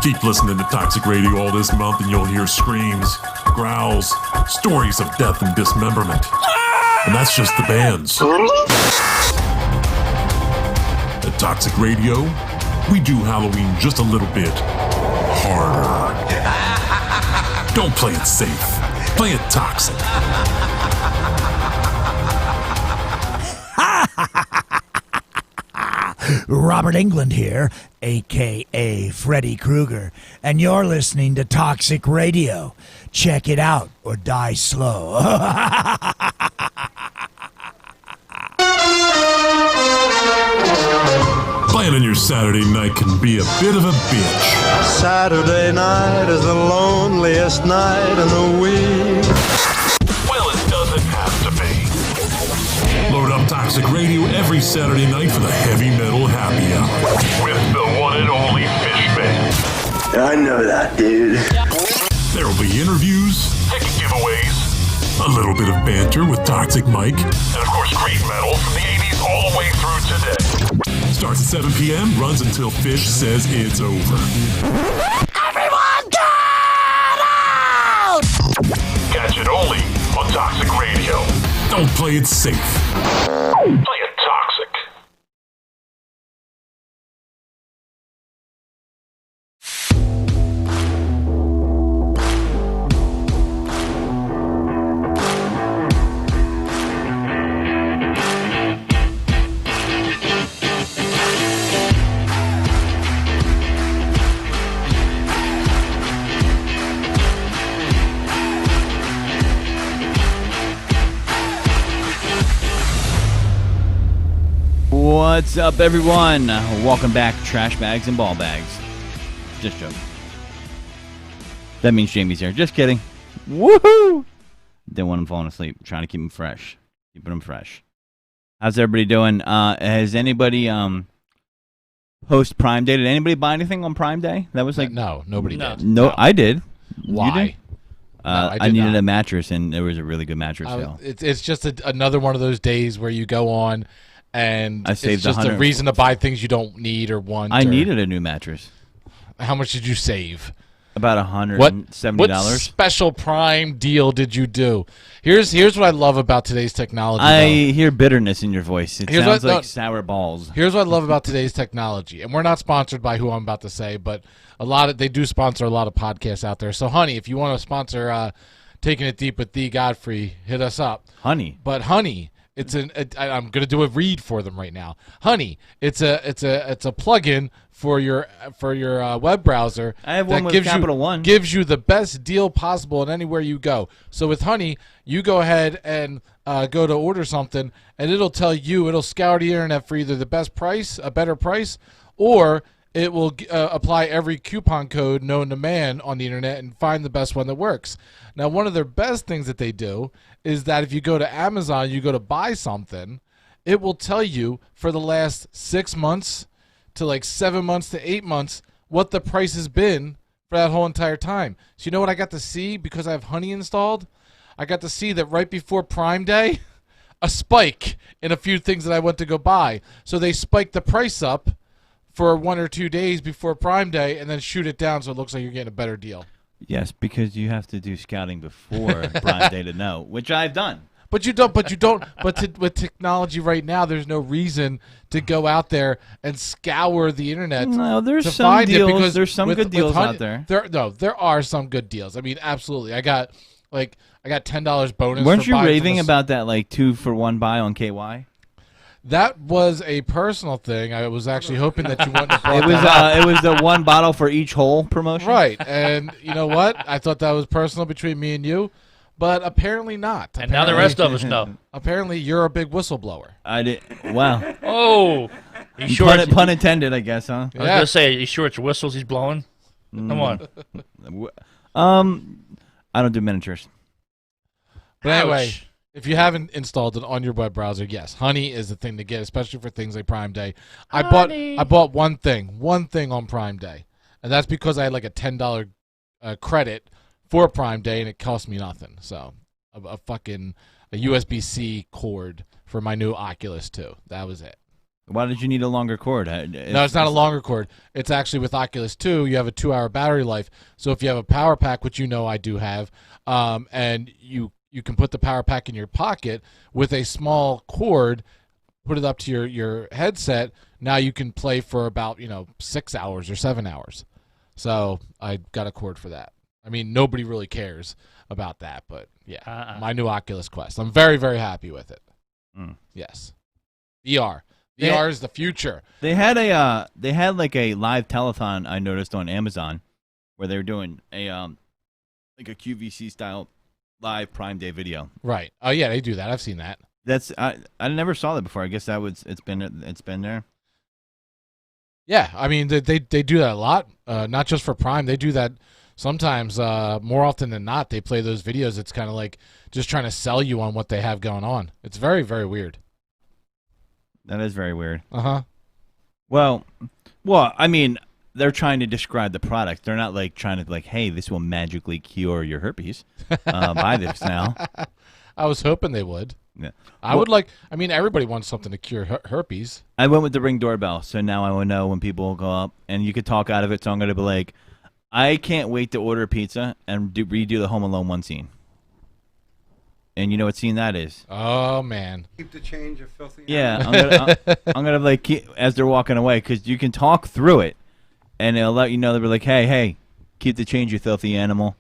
Keep listening to Toxic Radio all this month and you'll hear screams, growls, stories of death and dismemberment. And that's just the bands. At Toxic Radio, we do Halloween just a little bit harder. Don't play it safe. Play it toxic. Robert Englund here, a.k.a. Freddy Krueger, and you're listening to Toxic Radio. Check it out or die slow. Planning your Saturday night can be a bit of a bitch. Saturday night is the loneliest night in the week. Well, it doesn't have to be. Load up Toxic Radio every Saturday night for the heavy metal happy hour with the one and only Fishman. I know that, dude. There will be interviews, ticket giveaways, a little bit of banter with Toxic Mike, and of course great metal from the 80s all the way through today. Starts at 7 p.m., runs until Fish says it's over. Everyone get out! Catch it only on Toxic Radio. Don't play it safe. Play it toxic. What's up, everyone? Welcome back, Trash Bags and Ball Bags. Just joking. That means Jamie's here. Just kidding. Woohoo! Didn't want him falling asleep. Trying to keep him fresh. Keeping him fresh. How's everybody doing? Has anybody post Prime Day? Did anybody buy anything on Prime Day? That was like no, nobody did. No, I did. Why? You did? I needed not. a mattress, and there was a really good mattress sale. It's just another one of those days where you go on, and I saved it's just a reason to buy things you don't need or want. I needed a new mattress. How much did you save? About $170. What special Prime deal did you do? Here's what I love about today's technology. I hear bitterness in your voice. It sounds like sour balls. Here's what I love about today's technology, and we're not sponsored by who I'm about to say, but they do sponsor a lot of podcasts out there. So, honey, if you want to sponsor Taking It Deep with the Godfrey, hit us up. Honey, I'm gonna do a read for them right now. Honey, it's a plugin for your web browser. I have one with Capital One. Gives you the best deal possible in anywhere you go. So with Honey, you go ahead and go to order something, and it'll scour the internet for either the best price, a better price, or it will apply every coupon code known to man on the internet and find the best one that works. Now, one of their best things that they do is that if you go to Amazon, you go to buy something, it will tell you for the last 6 months to like 7 months to 8 months what the price has been for that whole entire time. So you know what I got to see because I have Honey installed? I got to see that right before Prime Day, a spike in a few things that I went to go buy. So they spiked the price up for 1 or 2 days before Prime Day and then shoot it down so it looks like you're getting a better deal. Yes, because you have to do scouting before Prime Day to know, which I've done. But with technology right now, there's no reason to go out there and scour the internet. No, there's to some find deals. It because there's some good deals out there. There are some good deals. I mean, absolutely. I got $10 bonus. Weren't you raving about that 2-for-1 buy on KY? That was a personal thing. I was actually hoping that you wouldn't have brought that up. It was the one bottle for each hole promotion. Right, and you know what? I thought that was personal between me and you, but apparently not. And now the rest of us know. Apparently, you're a big whistleblower. I did. Wow. Oh, you sure? Pun intended, I guess, huh? I was gonna say, you sure it's whistles he's blowing? Come on. I don't do miniatures. But anyway. If you haven't installed it on your web browser, yes, Honey is the thing to get, especially for things like Prime Day. I bought one thing on Prime Day, and that's because I had like a $10 credit for Prime Day, and it cost me nothing. So a USB-C cord for my new Oculus 2. That was it. Why did you need a longer cord? No, it's not a longer cord. It's actually with Oculus 2, you have a 2-hour battery life. So if you have a power pack, which you know I do have, and you can put the power pack in your pocket with a small cord, put it up to your headset. Now you can play for about 6 hours or 7 hours. So I got a cord for that. I mean, nobody really cares about that, but yeah, my new Oculus Quest. I'm very, very happy with it. Yes, VR. VR is the future. They had like a live telethon I noticed on Amazon, where they were doing a like a QVC style live Prime Day video. Right. Oh yeah, they do that. I've seen that. I never saw that before. I guess it's been there. Yeah, I mean they do that a lot. Not just for Prime. They do that sometimes. More often than not, they play those videos. It's kind of like just trying to sell you on what they have going on. It's very, very weird. That is very weird. Uh-huh. Well, I mean, they're trying to describe the product. They're not like trying to hey, this will magically cure your herpes. Buy this now. I was hoping they would. Yeah. I mean, everybody wants something to cure herpes. I went with the Ring doorbell, so now I will know when people go up, and you could talk out of it, so I'm going to be like, I can't wait to order a pizza and redo the Home Alone 1 scene. And you know what scene that is? Oh man! Keep the change, you filthy. Yeah, I'm gonna keep, as they're walking away, because you can talk through it, and it'll let you know they'll be like, hey, keep the change, you filthy animal.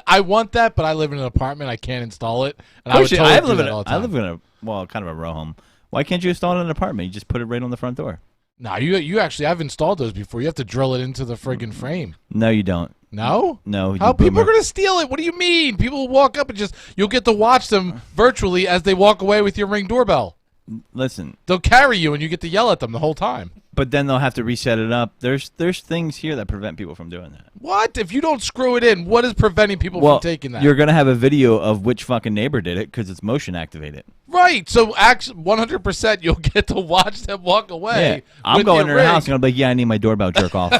I want that, but I live in an apartment. I can't install it. And I live in a kind of a row home. Why can't you install it in an apartment? You just put it right on the front door. No, you actually, I've installed those before. You have to drill it into the friggin' frame. No, you don't. No? No. How people are going to steal it? What do you mean? People will walk up and you'll get to watch them virtually as they walk away with your Ring doorbell. Listen. They'll carry you and you get to yell at them the whole time. But then they'll have to reset it up. There's things here that prevent people from doing that. What? If you don't screw it in, what is preventing people from taking that? You're going to have a video of which fucking neighbor did it because it's motion activated. Right. So 100% you'll get to watch them walk away. Yeah. I'm going to their house and I'll be like, yeah, I need my doorbell jerk off.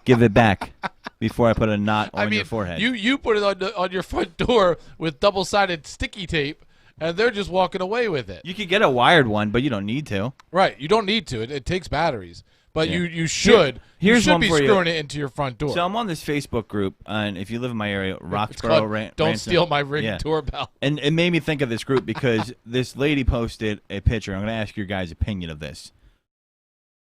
Give it back before I put a knot on your forehead. You put it on your front door with double-sided sticky tape, and they're just walking away with it. You could get a wired one, but you don't need to. Right. You don't need to. It takes batteries. But you should. Here's you should one be for screwing it into your front door. So I'm on this Facebook group, and if you live in my area, Roxborough Don't steal my Ring doorbell. And it made me think of this group because this lady posted a picture. I'm going to ask your guys' opinion of this.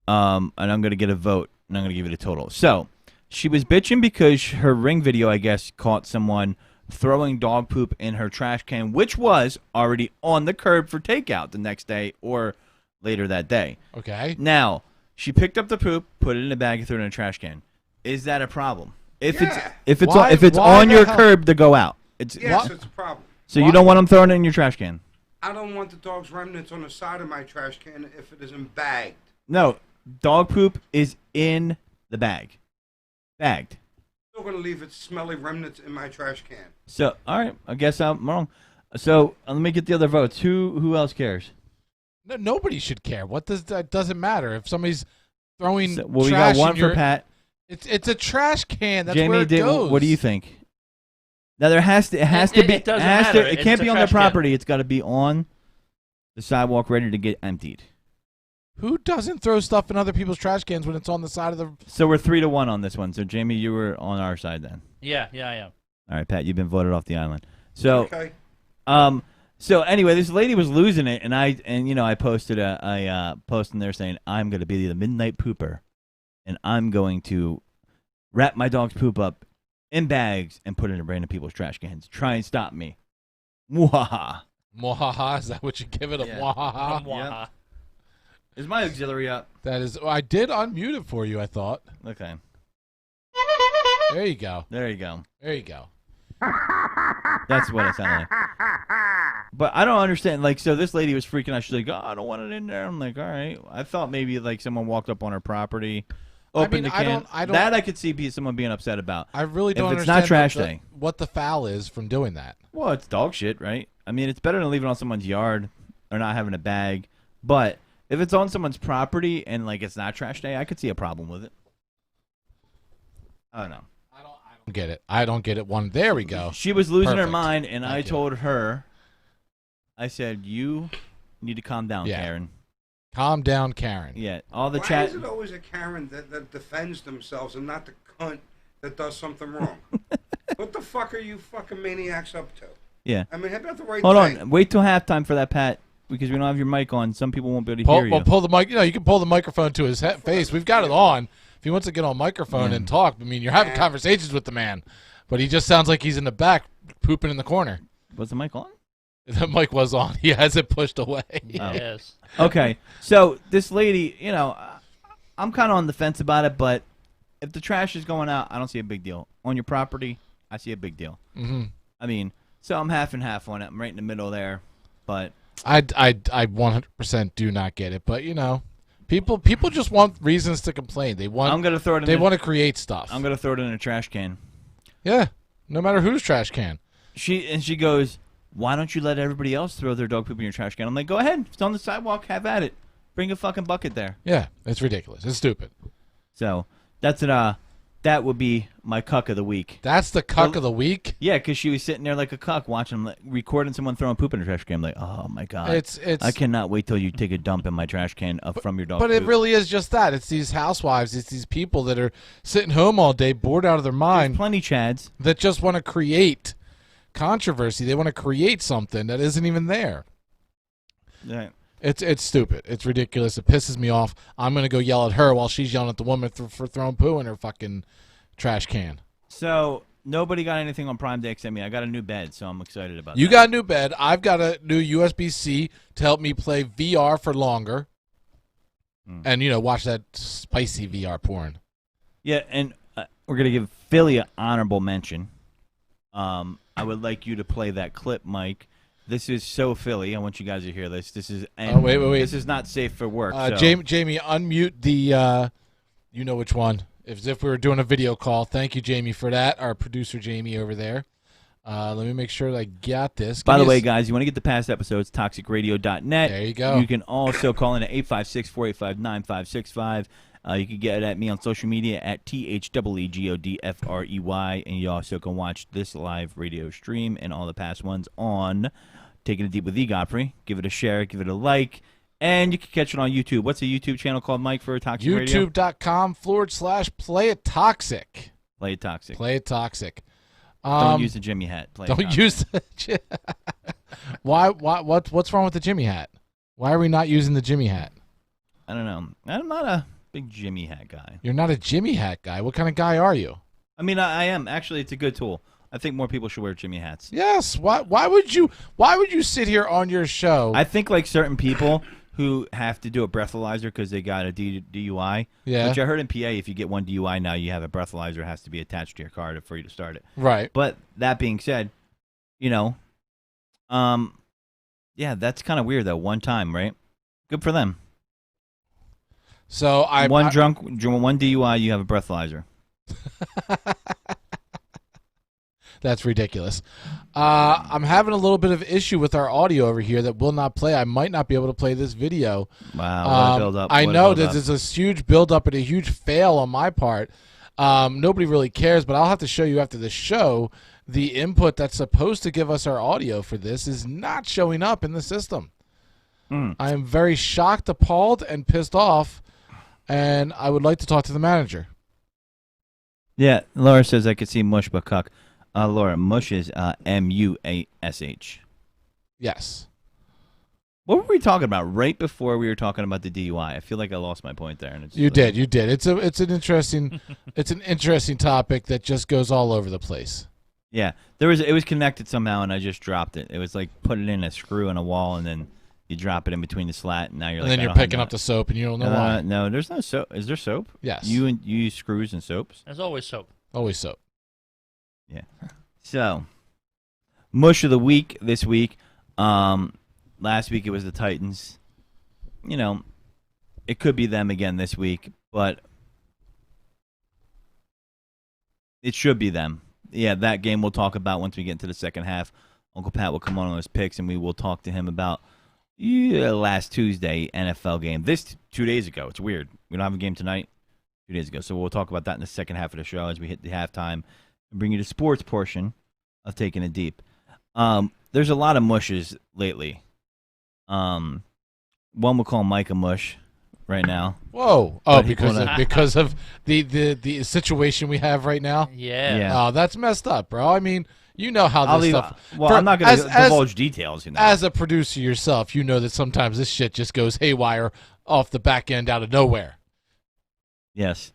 And I'm going to get a vote, and I'm going to give it a total. So she was bitching because her Ring video, I guess, caught someone throwing dog poop in her trash can, which was already on the curb for takeout the next day or later that day. Okay. Now, she picked up the poop, put it in a bag, and threw it in a trash can. Is that a problem? If it's on your curb to go out, it's a problem. So you don't want them throwing it in your trash can? I don't want the dog's remnants on the side of my trash can if it isn't bagged. No, dog poop is in the bag, bagged. Still gonna leave its smelly remnants in my trash can. So all right, I guess I'm wrong. So let me get the other votes. Who else cares? No, nobody should care. What does that? Doesn't matter if somebody's throwing. We trash got one for Pat. It's a trash can. That's Jamie, where it goes. What do you think? Now there has to be. It can't be on their property. It's got to be on the sidewalk, ready to get emptied. Who doesn't throw stuff in other people's trash cans when it's on the side of the? So we're 3-1 on this one. So Jamie, you were on our side then. Yeah, I am. All right, Pat, you've been voted off the island. So, okay. So anyway, this lady was losing it, and I posted a post in there saying I'm going to be the midnight pooper, and I'm going to wrap my dog's poop up in bags and put it in random people's trash cans. Try and stop me. Mwahaha. Mwahaha, is that what you give it? A mwahaha? Mwahaha. Is my auxiliary up? That is. I did unmute it for you, I thought. Okay. There you go. There you go. There you go. That's what it sounded like. But I don't understand. Like, so this lady was freaking out. She's like, "Oh, I don't want it in there." I'm like, "All right." I thought maybe like someone walked up on her property, opened the can. That I could see someone being upset about. I really don't if it's understand not trash day. What the foul is from doing that. Well, it's dog shit, right? I mean, it's better than leaving it on someone's yard or not having a bag. But if it's on someone's property and like it's not trash day, I could see a problem with it. I don't know. I don't get it. I don't get it. There we go. She was losing her Perfect. mind, and Thank I you. told her, I said, you You need to calm down, Yeah. Karen. Calm down, Karen. Yeah, all the Why chat. is it always a Karen that defends themselves and not the cunt that does something wrong? What the fuck are you fucking maniacs up to? Yeah. I mean, how about the right Hold thing? on. Wait till halftime for that, Pat, because we don't have your mic on. Some people won't be able to hear you. Pull the mic. You can pull the microphone to his face. We've got it on. If he wants to get on microphone and talk, I mean, you're having conversations with the man, but he just sounds like he's in the back pooping in the corner. Was the mic on? The mic was on. He has it pushed away. Yes. Okay, so this lady, I'm kind of on the fence about it, but if the trash is going out, I don't see a big deal. On your property, I see a big deal. Mm-hmm. I mean, so I'm half and half on it. I'm right in the middle there, but I 100% do not get it, but people just want reasons to complain. They want. I'm gonna throw it. They want to create stuff. I'm gonna throw it in a trash can. Yeah, no matter whose trash can. She goes, why don't you let everybody else throw their dog poop in your trash can? I'm like, go ahead. It's on the sidewalk. Have at it. Bring a fucking bucket there. Yeah, it's ridiculous. It's stupid. So that's that would be my cuck of the week. That's the cuck of the week. Yeah, because she was sitting there like a cuck watching, recording someone throwing poop in a trash can. I'm like, oh my god, It's I cannot wait till you take a dump in my trash can from your dog. But poop. it really is just that. It's these housewives. It's these people that are sitting home all day, bored out of their mind, There's plenty chads that just want to create controversy. They want to create something that isn't even there. Yeah. It's stupid. It's ridiculous. It pisses me off. I'm gonna go yell at her while she's yelling at the woman for throwing poo in her fucking trash can. So nobody got anything on Prime Day except me. I got a new bed, so I'm excited about that. You got a new bed. I've got a new USB-C to help me play VR for longer, and watch that spicy VR porn. Yeah, and we're gonna give Philly an honorable mention. I would like you to play that clip, Mike. This is so Philly. I want you guys to hear this. This is wait. This is not safe for work. So. Jamie, unmute the. You know which one? As if we were doing a video call. Thank you, Jamie, for that. Our producer, Jamie, over there. Let me make sure that I got this. By the way, guys, you want to get the past episodes, toxicradio.net. There you go. You can also call in at 856-485-9565. You can get at me on social media at THEEGODFREY, and you also can watch this live radio stream and all the past ones on Taking It Deep with the Godfrey. Give it a share, give it a like, and you can catch it on YouTube. What's the YouTube channel called, Mike, for Toxic Radio? YouTube.com/Play It Toxic. Play It Toxic. Play It Toxic. Don't use the Jimmy hat. Play It Don't Toxic. use the. What's wrong with the Jimmy hat? Why are we not using the Jimmy hat? I don't know. I'm not a big Jimmy hat guy. You're not a Jimmy hat guy. What kind of guy are you? I mean, I am. Actually, it's a good tool. I think more people should wear Jimmy hats. Yes. Why would you sit here on your show? I think like certain people who have to do a breathalyzer because they got a DUI. Yeah. Which I heard in PA, if you get one DUI now, you have a breathalyzer. It has to be attached to your car for you to start it. Right. But that being said, yeah, that's kind of weird though. One time, right? Good for them. So one DUI, you have a breathalyzer. That's ridiculous. I'm having a little bit of issue with our audio over here that will not play. I might not be able to play this video. Wow, what a build up. I know that there's this huge build up and a huge fail on my part. Nobody really cares, but I'll have to show you after the show the input that's supposed to give us our audio for this is not showing up in the system. I am very shocked, appalled, and pissed off, and I would like to talk to the manager. Yeah, Laura says I could see mush but cuck. Laura, mush is M-U-A-S-H. Yes. What were we talking about right before we were talking about the DUI? I feel like I lost my point there. And You did. It's an interesting it's an interesting topic that just goes all over the place. Yeah, it was connected somehow, and I just dropped it. It was like putting in a screw in a wall, and then you drop it in between the slat, and now you're And like. then you're picking up the soap, and you don't know why. No, there's no soap. Is there soap? Yes. You use screws and soaps. There's always soap. Always soap. Yeah. So, mush of the week this week. Last week it was the Titans. It could be them again this week, but it should be them. Yeah, that game we'll talk about once we get into the second half. Uncle Pat will come on his picks, and we will talk to him about last Tuesday NFL game. This 2 days ago. It's weird. We don't have a game tonight. 2 days ago. So we'll talk about that in the second half of the show as we hit the halftime and bring you the sports portion of Taking It Deep. There's a lot of mushes lately. One will call Mike a mush right now. Whoa! But Oh, he because of the situation we have right now. Yeah. Yeah. Oh, that's messed up, bro. I mean, you know how this stuff. Well, I'm not going to as divulge details. You know, as a producer yourself, you know that sometimes this shit just goes haywire off the back end out of nowhere. yes,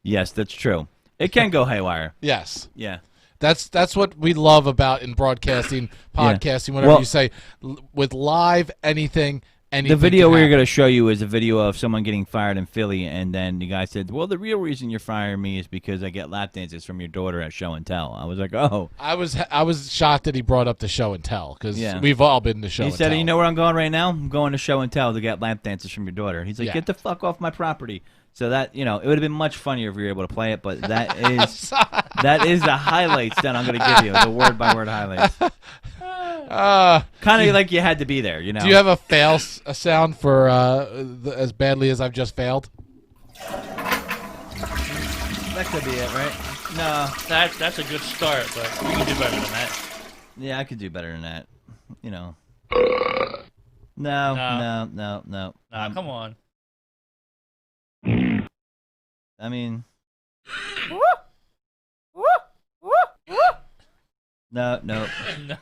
that's true. It can go haywire. Yes. Yeah. That's what we love about in broadcasting, podcasting, whatever Well- you say. With live, anything. The video can we're happen. going to show you is a video of someone getting fired in Philly, and then the guy said, "Well, the real reason you're firing me is because I get lap dances from your daughter at show and tell." I was like, "Oh." I was shocked that he brought up the show and tell because Yeah. we've all been to show He and said, tell. "You know where I'm going right now? I'm going to show and tell to get lap dances from your daughter." He's like, Yeah. "Get the fuck off my property." So that it would have been much funnier if we were able to play it, but that is the highlights that I'm going to give you, the word by word highlights. Kind of like you had to be there, you know. Do you have a sound for as badly as I've just failed? That could be it, right? No. That's a good start, but you can do better than that. Yeah, I could do better than that. You know. No. No. Nah, come on. I mean. No. No,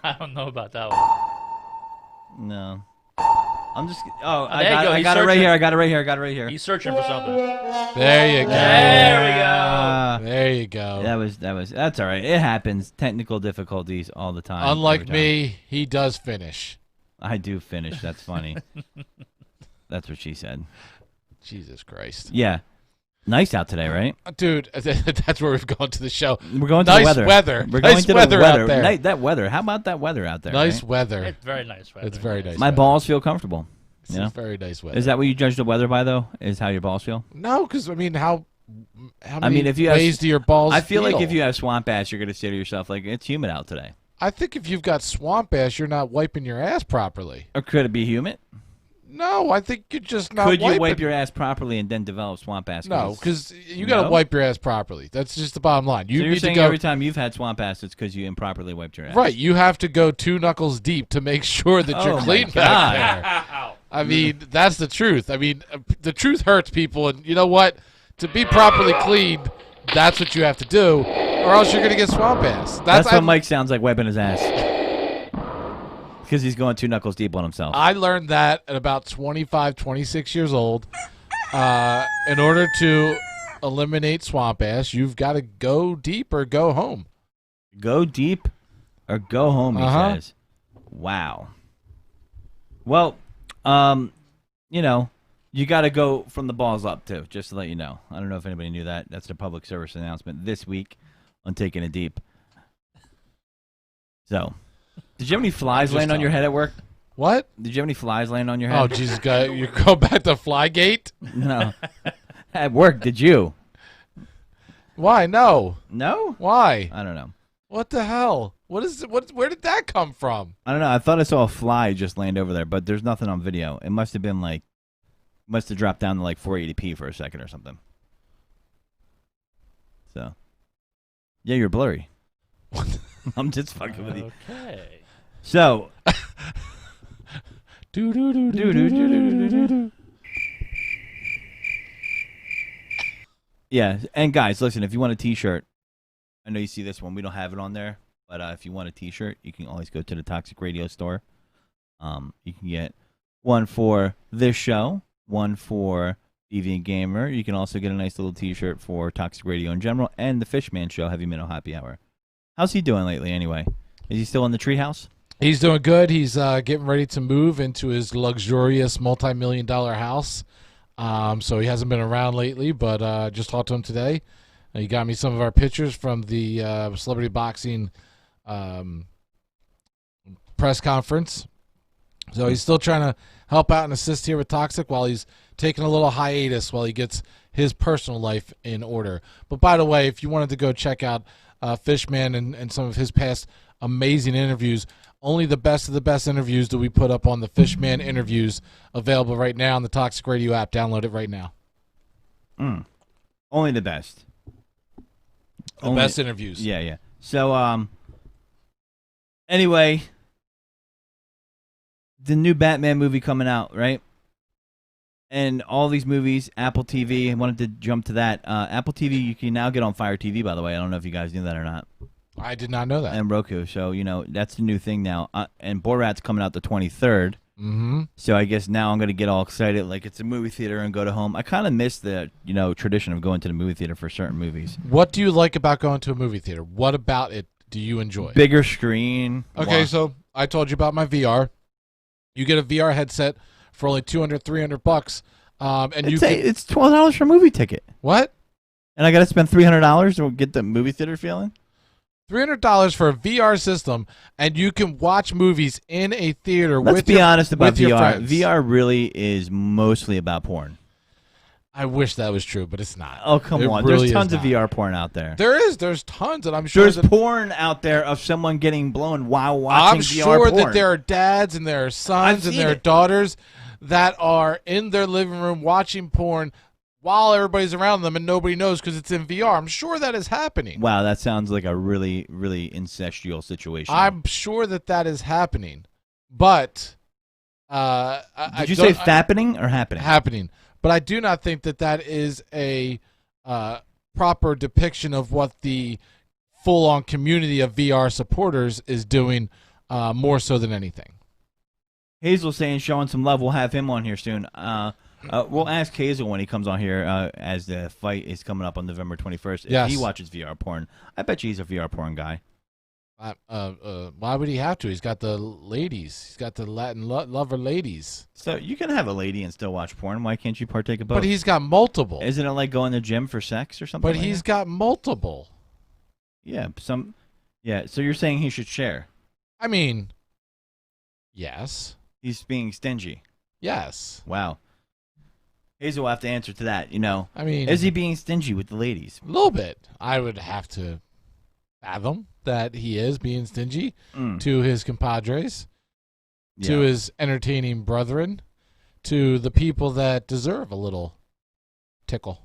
I don't know about that one. No. I'm just. Oh, there you go. I He's got it right searching. here. I got it right here. He's searching for something. There you go. There we go. There you go. That's all right. It happens. Technical difficulties all the time. Unlike every time. me, he does finish. I do finish. That's funny. That's what she said. Jesus Christ. Yeah. Nice out today, right? Dude, that's where we've gone to the show. We're going to Nice the weather. weather. We're Nice going to weather the weather. out there. That weather. How about that weather out there? Nice right? weather. It's very nice weather. It's very nice. My weather. balls feel comfortable. It's You know? very nice weather. Is that what you judge the weather by, though? Is how your balls feel? No, because I mean, how many if you have- ways do your balls? I feel like if you have swamp ass, you're going to say to yourself, like, it's humid out today. I think if you've got swamp ass, you're not wiping your ass properly. Or could it be humid? No, I think you're just not. Could you wiping. wipe your ass properly and then develop swamp ass? No, because you got to No? wipe your ass properly. That's just the bottom line. You So you're need to saying go every time you've had swamp ass, it's because you improperly wiped your ass. right. You have to go 2 knuckles deep to make sure that Oh you're my clean God. back there. I mean, that's the truth. I mean, the truth hurts people, and you know what? To be properly cleaned, that's what you have to do, or else you're gonna get swamp ass. That's what Mike sounds like wiping his ass. Because he's going 2 knuckles deep on himself. I learned that at about 25, 26 years old. In order to eliminate swamp ass, you've got to go deep or go home. Go deep or go home, he says. Wow. Well, you got to go from the balls up, too, just to let you know. I don't know if anybody knew that. That's the public service announcement this week on Taking It Deep. So, did you have any flies land on your head at work? What? Did you have any flies land on your head? Oh, Jesus, guy, you're going back to Flygate? No. At work, did you? Why? No. No? Why? I don't know. What the hell? What is? Where did that come from? I don't know. I thought I saw a fly just land over there, but there's nothing on video. It must have been must have dropped down to 480p for a second or something. So, yeah, you're blurry. I'm just fucking with you. Okay. So, yeah, and guys, listen, if you want a t-shirt, I know you see this one. We don't have it on there, but if you want a t-shirt, you can always go to the Toxic Radio store. You can get one for this show, one for Deviant Gamer. You can also get a nice little t-shirt for Toxic Radio in general and the Fishman Show Heavy Metal Happy Hour. How's he doing lately anyway? Is he still in the treehouse? He's doing good. He's getting ready to move into his luxurious multi-million-dollar house. So he hasn't been around lately, but just talked to him today. He got me some of our pictures from the celebrity boxing press conference. So he's still trying to help out and assist here with Toxic while he's taking a little hiatus while he gets his personal life in order. But by the way, if you wanted to go check out Fishman and some of his past amazing interviews, only the best of the best interviews do we put up on the Fishman interviews, available right now on the Toxic Radio app. Download it right now. Only the best. The best interviews. Yeah. So, anyway, the new Batman movie coming out, right? And all these movies, Apple TV. I wanted to jump to that. Apple TV, you can now get on Fire TV. By the way, I don't know if you guys knew that or not. I did not know that. And Roku. So that's the new thing now. And Borat's coming out the 23rd. Mm-hmm. So I guess now I'm gonna get all excited, like it's a movie theater, and go to home. I kind of miss the tradition of going to the movie theater for certain movies. What do you like about going to a movie theater? What about it do you enjoy? Bigger screen. Okay, so I told you about my VR. You get a VR headset for only $200-$300, and it's $12 for a movie ticket. What? And I got to spend $300 to get the movie theater feeling. $300 for a VR system, and you can watch movies in a theater. Let's be honest about your VR. friends. VR really is mostly about porn. I wish that was true, but it's not. Oh, come on. Really There's tons of not. VR porn out there. There's tons, and I'm sure There's porn out there of someone getting blown while watching I'm VR sure porn. that there are dads and there are sons and there are daughters that are in their living room watching porn while everybody's around them and nobody knows because it's in VR. I'm sure that is happening. Wow, that sounds like a really, really incestual situation. I'm sure that is happening, but did you say fappening or happening? Happening, but I do not think that is a proper depiction of what the full-on community of VR supporters is doing, more so than anything. Hazel saying showing some love. We'll have him on here soon. We'll ask Hazel when he comes on here as the fight is coming up on November 21st. If he watches VR porn, I bet you he's a VR porn guy. Why would he have to? He's got the ladies. He's got the Latin lover ladies. So you can have a lady and still watch porn. Why can't you partake of both? But he's got multiple. Isn't it like going to the gym for sex or something? But he's got multiple. Yeah, so you're saying he should share? I mean, yes. He's being stingy. Yes. Wow. Hazel will have to answer to that, I mean, is he being stingy with the ladies? A little bit. I would have to fathom that he is being stingy to his compadres, to his entertaining brethren, to the people that deserve a little tickle.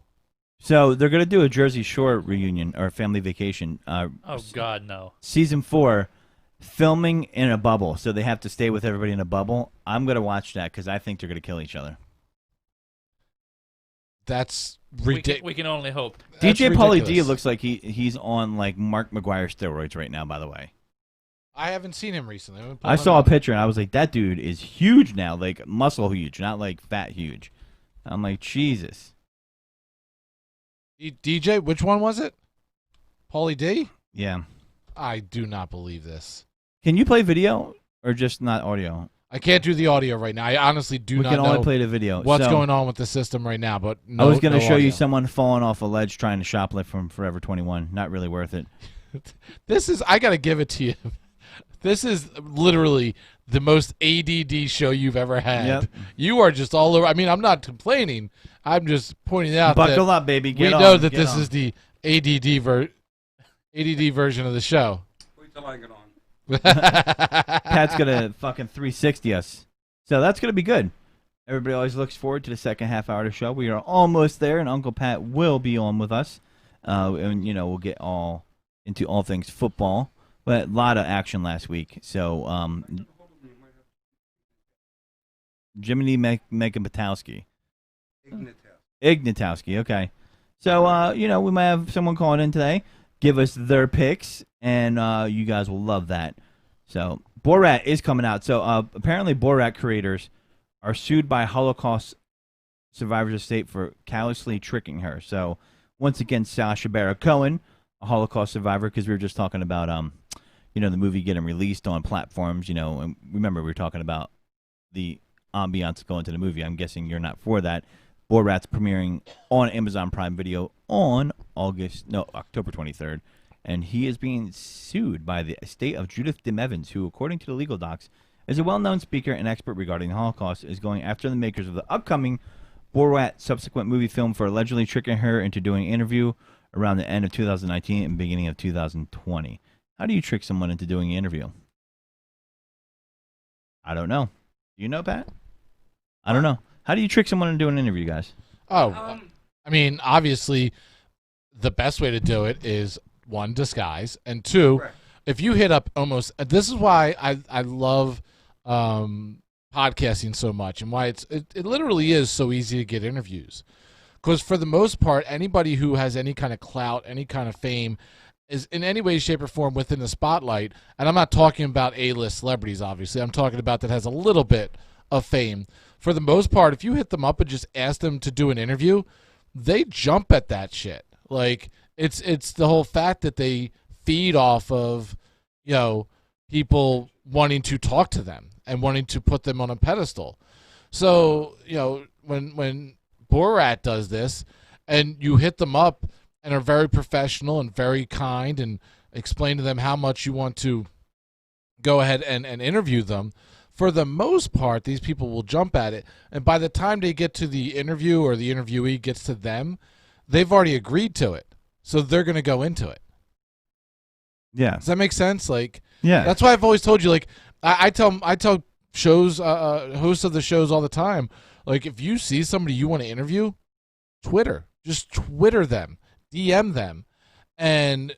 So they're going to do a Jersey Shore reunion or family vacation. Oh, God, no. Season 4, filming in a bubble. So they have to stay with everybody in a bubble. I'm going to watch that because I think they're going to kill each other. That's ridiculous. We can only hope. DJ Pauly D looks like he's on like Mark McGuire steroids right now, by the way. I haven't seen him recently. I saw a picture and I was like, that dude is huge now, like muscle huge, not like fat huge. I'm like, Jesus. DJ, which one was it? Pauly D? Yeah. I do not believe this. Can you play video or just not audio? I can't do the audio right now. I honestly do not know. We can only play the video. What's going on with the system right now? But I was going to show you someone falling off a ledge trying to shoplift from Forever 21. Not really worth it. I got to give it to you. This is literally the most ADD show you've ever had. Yep. You are just all over. I mean, I'm not complaining. I'm just pointing out Buckle up, baby. We know that this is the ADD version of the show. Wait till I get on. Pat's gonna fucking 360 us, so that's gonna be good. Everybody always looks forward to the second half hour of the show. We are almost there, and Uncle Pat will be on with us, and we'll get all into all things football. But a lot of action last week. So Jiminy Megan-Batowski. Ignatowski. Okay. So we might have someone calling in today. Give us their picks, and you guys will love that. So Borat is coming out. So apparently Borat creators are sued by Holocaust survivors' estate for callously tricking her. So once again, Sacha Baron Cohen, a Holocaust survivor, because we were just talking about the movie getting released on platforms. And remember we were talking about the ambiance going to the movie. I'm guessing you're not for that. Borat's premiering on Amazon Prime Video on October 23rd, and he is being sued by the estate of Judith Dim Evans, who, according to the legal docs, is a well-known speaker and expert regarding the Holocaust, is going after the makers of the upcoming Borat subsequent movie film for allegedly tricking her into doing an interview around the end of 2019 and beginning of 2020. How do you trick someone into doing an interview? I don't know. Do you know, Pat? I don't know. How do you trick someone into doing an interview, guys? I mean, obviously, the best way to do it is, one, disguise, and two, if you hit up almost – this is why I love podcasting so much and why it literally is so easy to get interviews. Because for the most part, anybody who has any kind of clout, any kind of fame, is in any way, shape, or form within the spotlight. And I'm not talking about A-list celebrities, obviously. I'm talking about that has a little bit of fame. For the most part, if you hit them up and just ask them to do an interview, they jump at that shit. Like, it's the whole fact that they feed off of, people wanting to talk to them and wanting to put them on a pedestal. So, when Borat does this and you hit them up and are very professional and very kind and explain to them how much you want to go ahead and interview them, for the most part, these people will jump at it. And by the time they get to the interview or the interviewee gets to them, they've already agreed to it. So they're going to go into it. Yeah. Does that make sense? Like, yeah. That's why I've always told you, like, I tell shows, hosts of the shows all the time, like, if you see somebody you want to interview, just Twitter them, DM them, and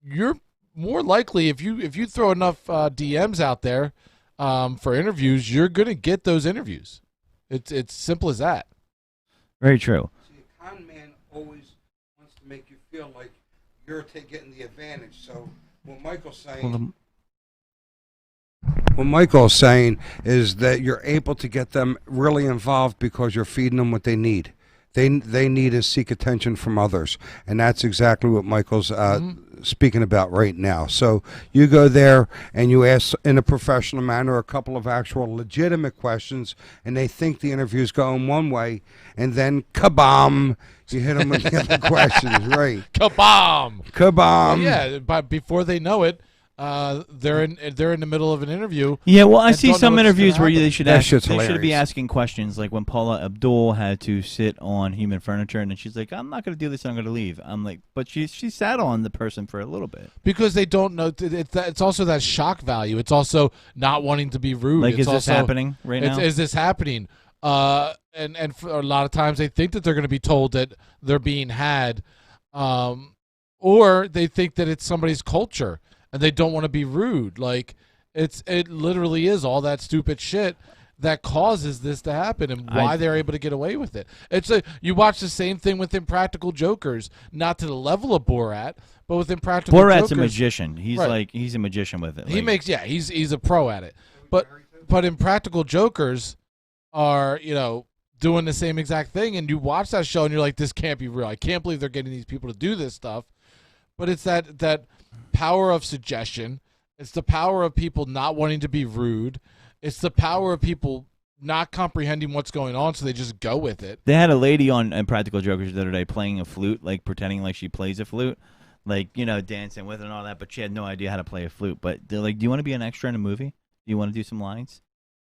you're more likely, if you throw enough DMs out there for interviews, you're gonna get those interviews. It's simple as that. Very true. See, a con man always wants to make you feel like you're getting the advantage. So what Michael's saying. What Michael's saying is that you're able to get them really involved because you're feeding them what they need. They need is seek attention from others, and that's exactly what Michael's speaking about right now. So you go there and you ask in a professional manner a couple of actual legitimate questions, and they think the interview's going one way, and then kabam, you hit them with the other questions, right? Kabam! Well, yeah, but before they know it, they're in the middle of an interview. Yeah, well, I see some interviews where they should hilarious. be asking questions, like when Paula Abdul had to sit on human furniture, and then she's like, "I'm not going to do this. I'm going to leave." I'm like, but she sat on the person for a little bit because they don't know. It's also that shock value. It's also not wanting to be rude. Like, it's is this happening right now? Is this happening? And for a lot of times they think that they're going to be told that they're being had, or they think that it's somebody's culture. And they don't want to be rude. Like, it literally is all that stupid shit that causes this to happen, and why they're able to get away with it. You watch the same thing with Impractical Jokers, not to the level of Borat, but with Impractical Jokers. Borat's a magician. He's right. He's a magician with it. He's a pro at it. But Impractical Jokers are, doing the same exact thing, and you watch that show and you're like, this can't be real. I can't believe they're getting these people to do this stuff. But it's that power of suggestion. It's the power of people not wanting to be rude. It's the power of people not comprehending what's going on, so they just go with it. They had a lady on Practical Jokers the other day playing a flute, like pretending like she plays a flute, like, dancing with it and all that, but she had no idea how to play a flute. But they're like, do you want to be an extra in a movie? Do you want to do some lines?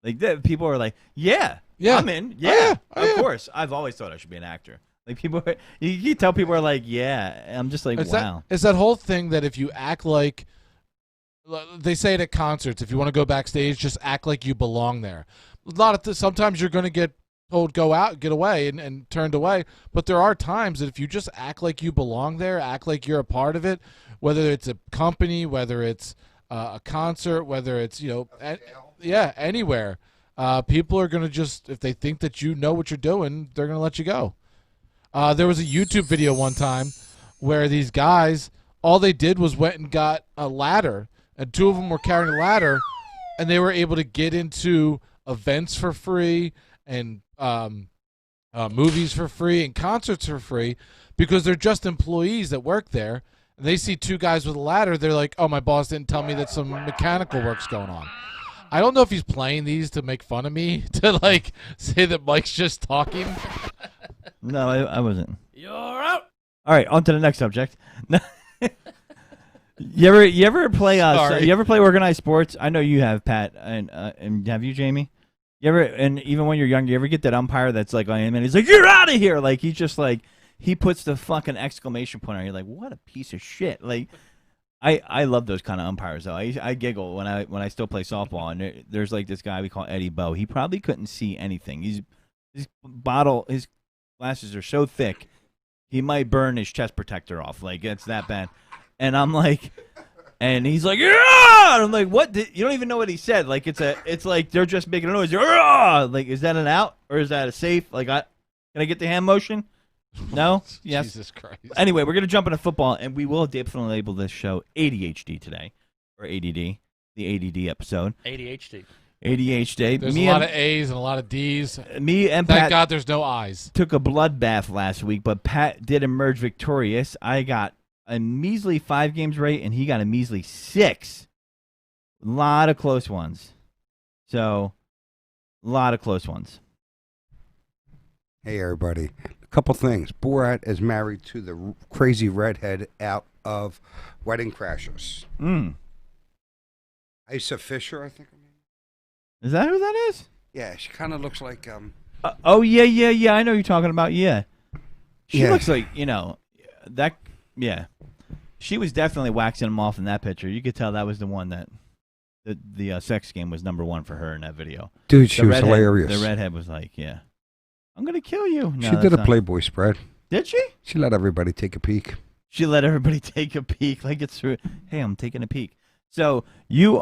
Like, people are like, yeah, I'm in. Yeah, of course. I've always thought I should be an actor. Like, you tell people are like, yeah. I'm just like, wow. It's that whole thing that if you act like, they say it at concerts, if you want to go backstage, just act like you belong there. Sometimes you're going to get told go out, get away, and turned away. But there are times that if you just act like you belong there, act like you're a part of it, whether it's a company, whether it's a concert, whether it's anywhere, people are going to just, if they think that you know what you're doing, they're going to let you go. There was a YouTube video one time where these guys, all they did was went and got a ladder, and two of them were carrying a ladder, and they were able to get into events for free and movies for free and concerts for free because they're just employees that work there. And they see two guys with a ladder. They're like, oh, my boss didn't tell me that some mechanical work's going on. I don't know if he's playing these to make fun of me, to, like, say that Mike's just talking. No, I wasn't. You're out. All right, on to the next subject. You ever play organized sports? I know you have, Pat, and have you, Jamie? You ever, and even when you're young, you ever get that umpire that's like on him and he's like, "You're out of here!" Like, he's just like, he puts the fucking exclamation point on. You're like, what a piece of shit. Like, I love those kind of umpires though. I giggle when I still play softball, and there's like this guy we call Eddie Bow. He probably couldn't see anything. His glasses are so thick, he might burn his chest protector off. Like, it's that bad. And I'm like, And he's like, "Yeah!" And I'm like, "What? You don't even know what he said. Like it's like they're just making a noise. "Yeah!" Like, is that an out or is that a safe? Like, can I get the hand motion? No. Yes. Jesus Christ. Anyway, we're gonna jump into football, and we will definitely label this show ADHD today, or ADD, the ADD episode. ADHD. ADHD. There's a lot of A's and a lot of D's. Me and Thank Pat God there's no I's. took a bloodbath last week, but Pat did emerge victorious. I got a measly 5 games right, and he got a measly 6. A lot of close ones. So, a lot of close ones. Hey, everybody. A couple things. Borat is married to the crazy redhead out of Wedding Crashers. Isa Fisher, I think. Is that who that is? Yeah, she kind of looks like Oh, yeah. I know who you're talking about. Yeah. She Yeah. looks like, that, yeah. She was definitely waxing him off in that picture. You could tell that was the one that the sex game was number 1 for her in that video. dude. She The was redhead- hilarious. The redhead was like, yeah, I'm going to kill you. No, She that's did a not- Playboy spread. Did she? She let everybody take a peek. She let everybody take a peek. Like it's through. Hey, I'm taking a peek. So you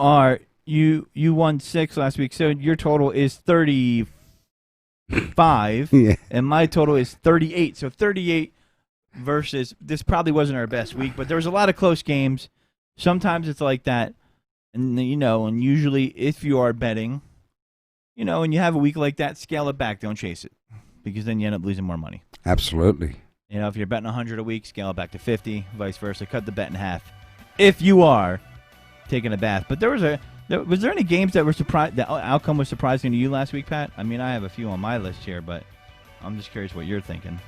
won 6 last week. So your total is 35, Yeah. and my total is 38. So 38 versus this probably wasn't our best week, but there was a lot of close games. Sometimes it's like that, and and usually if you are betting, and you have a week like that, scale it back. Don't chase it, because then you end up losing more money. Absolutely. If you're betting 100 a week, scale it back to 50, vice versa. Cut the bet in half if you are taking a bath. But was there any games that were surprised? The outcome was surprising to you last week, Pat? I mean, I have a few on my list here, but I'm just curious what you're thinking.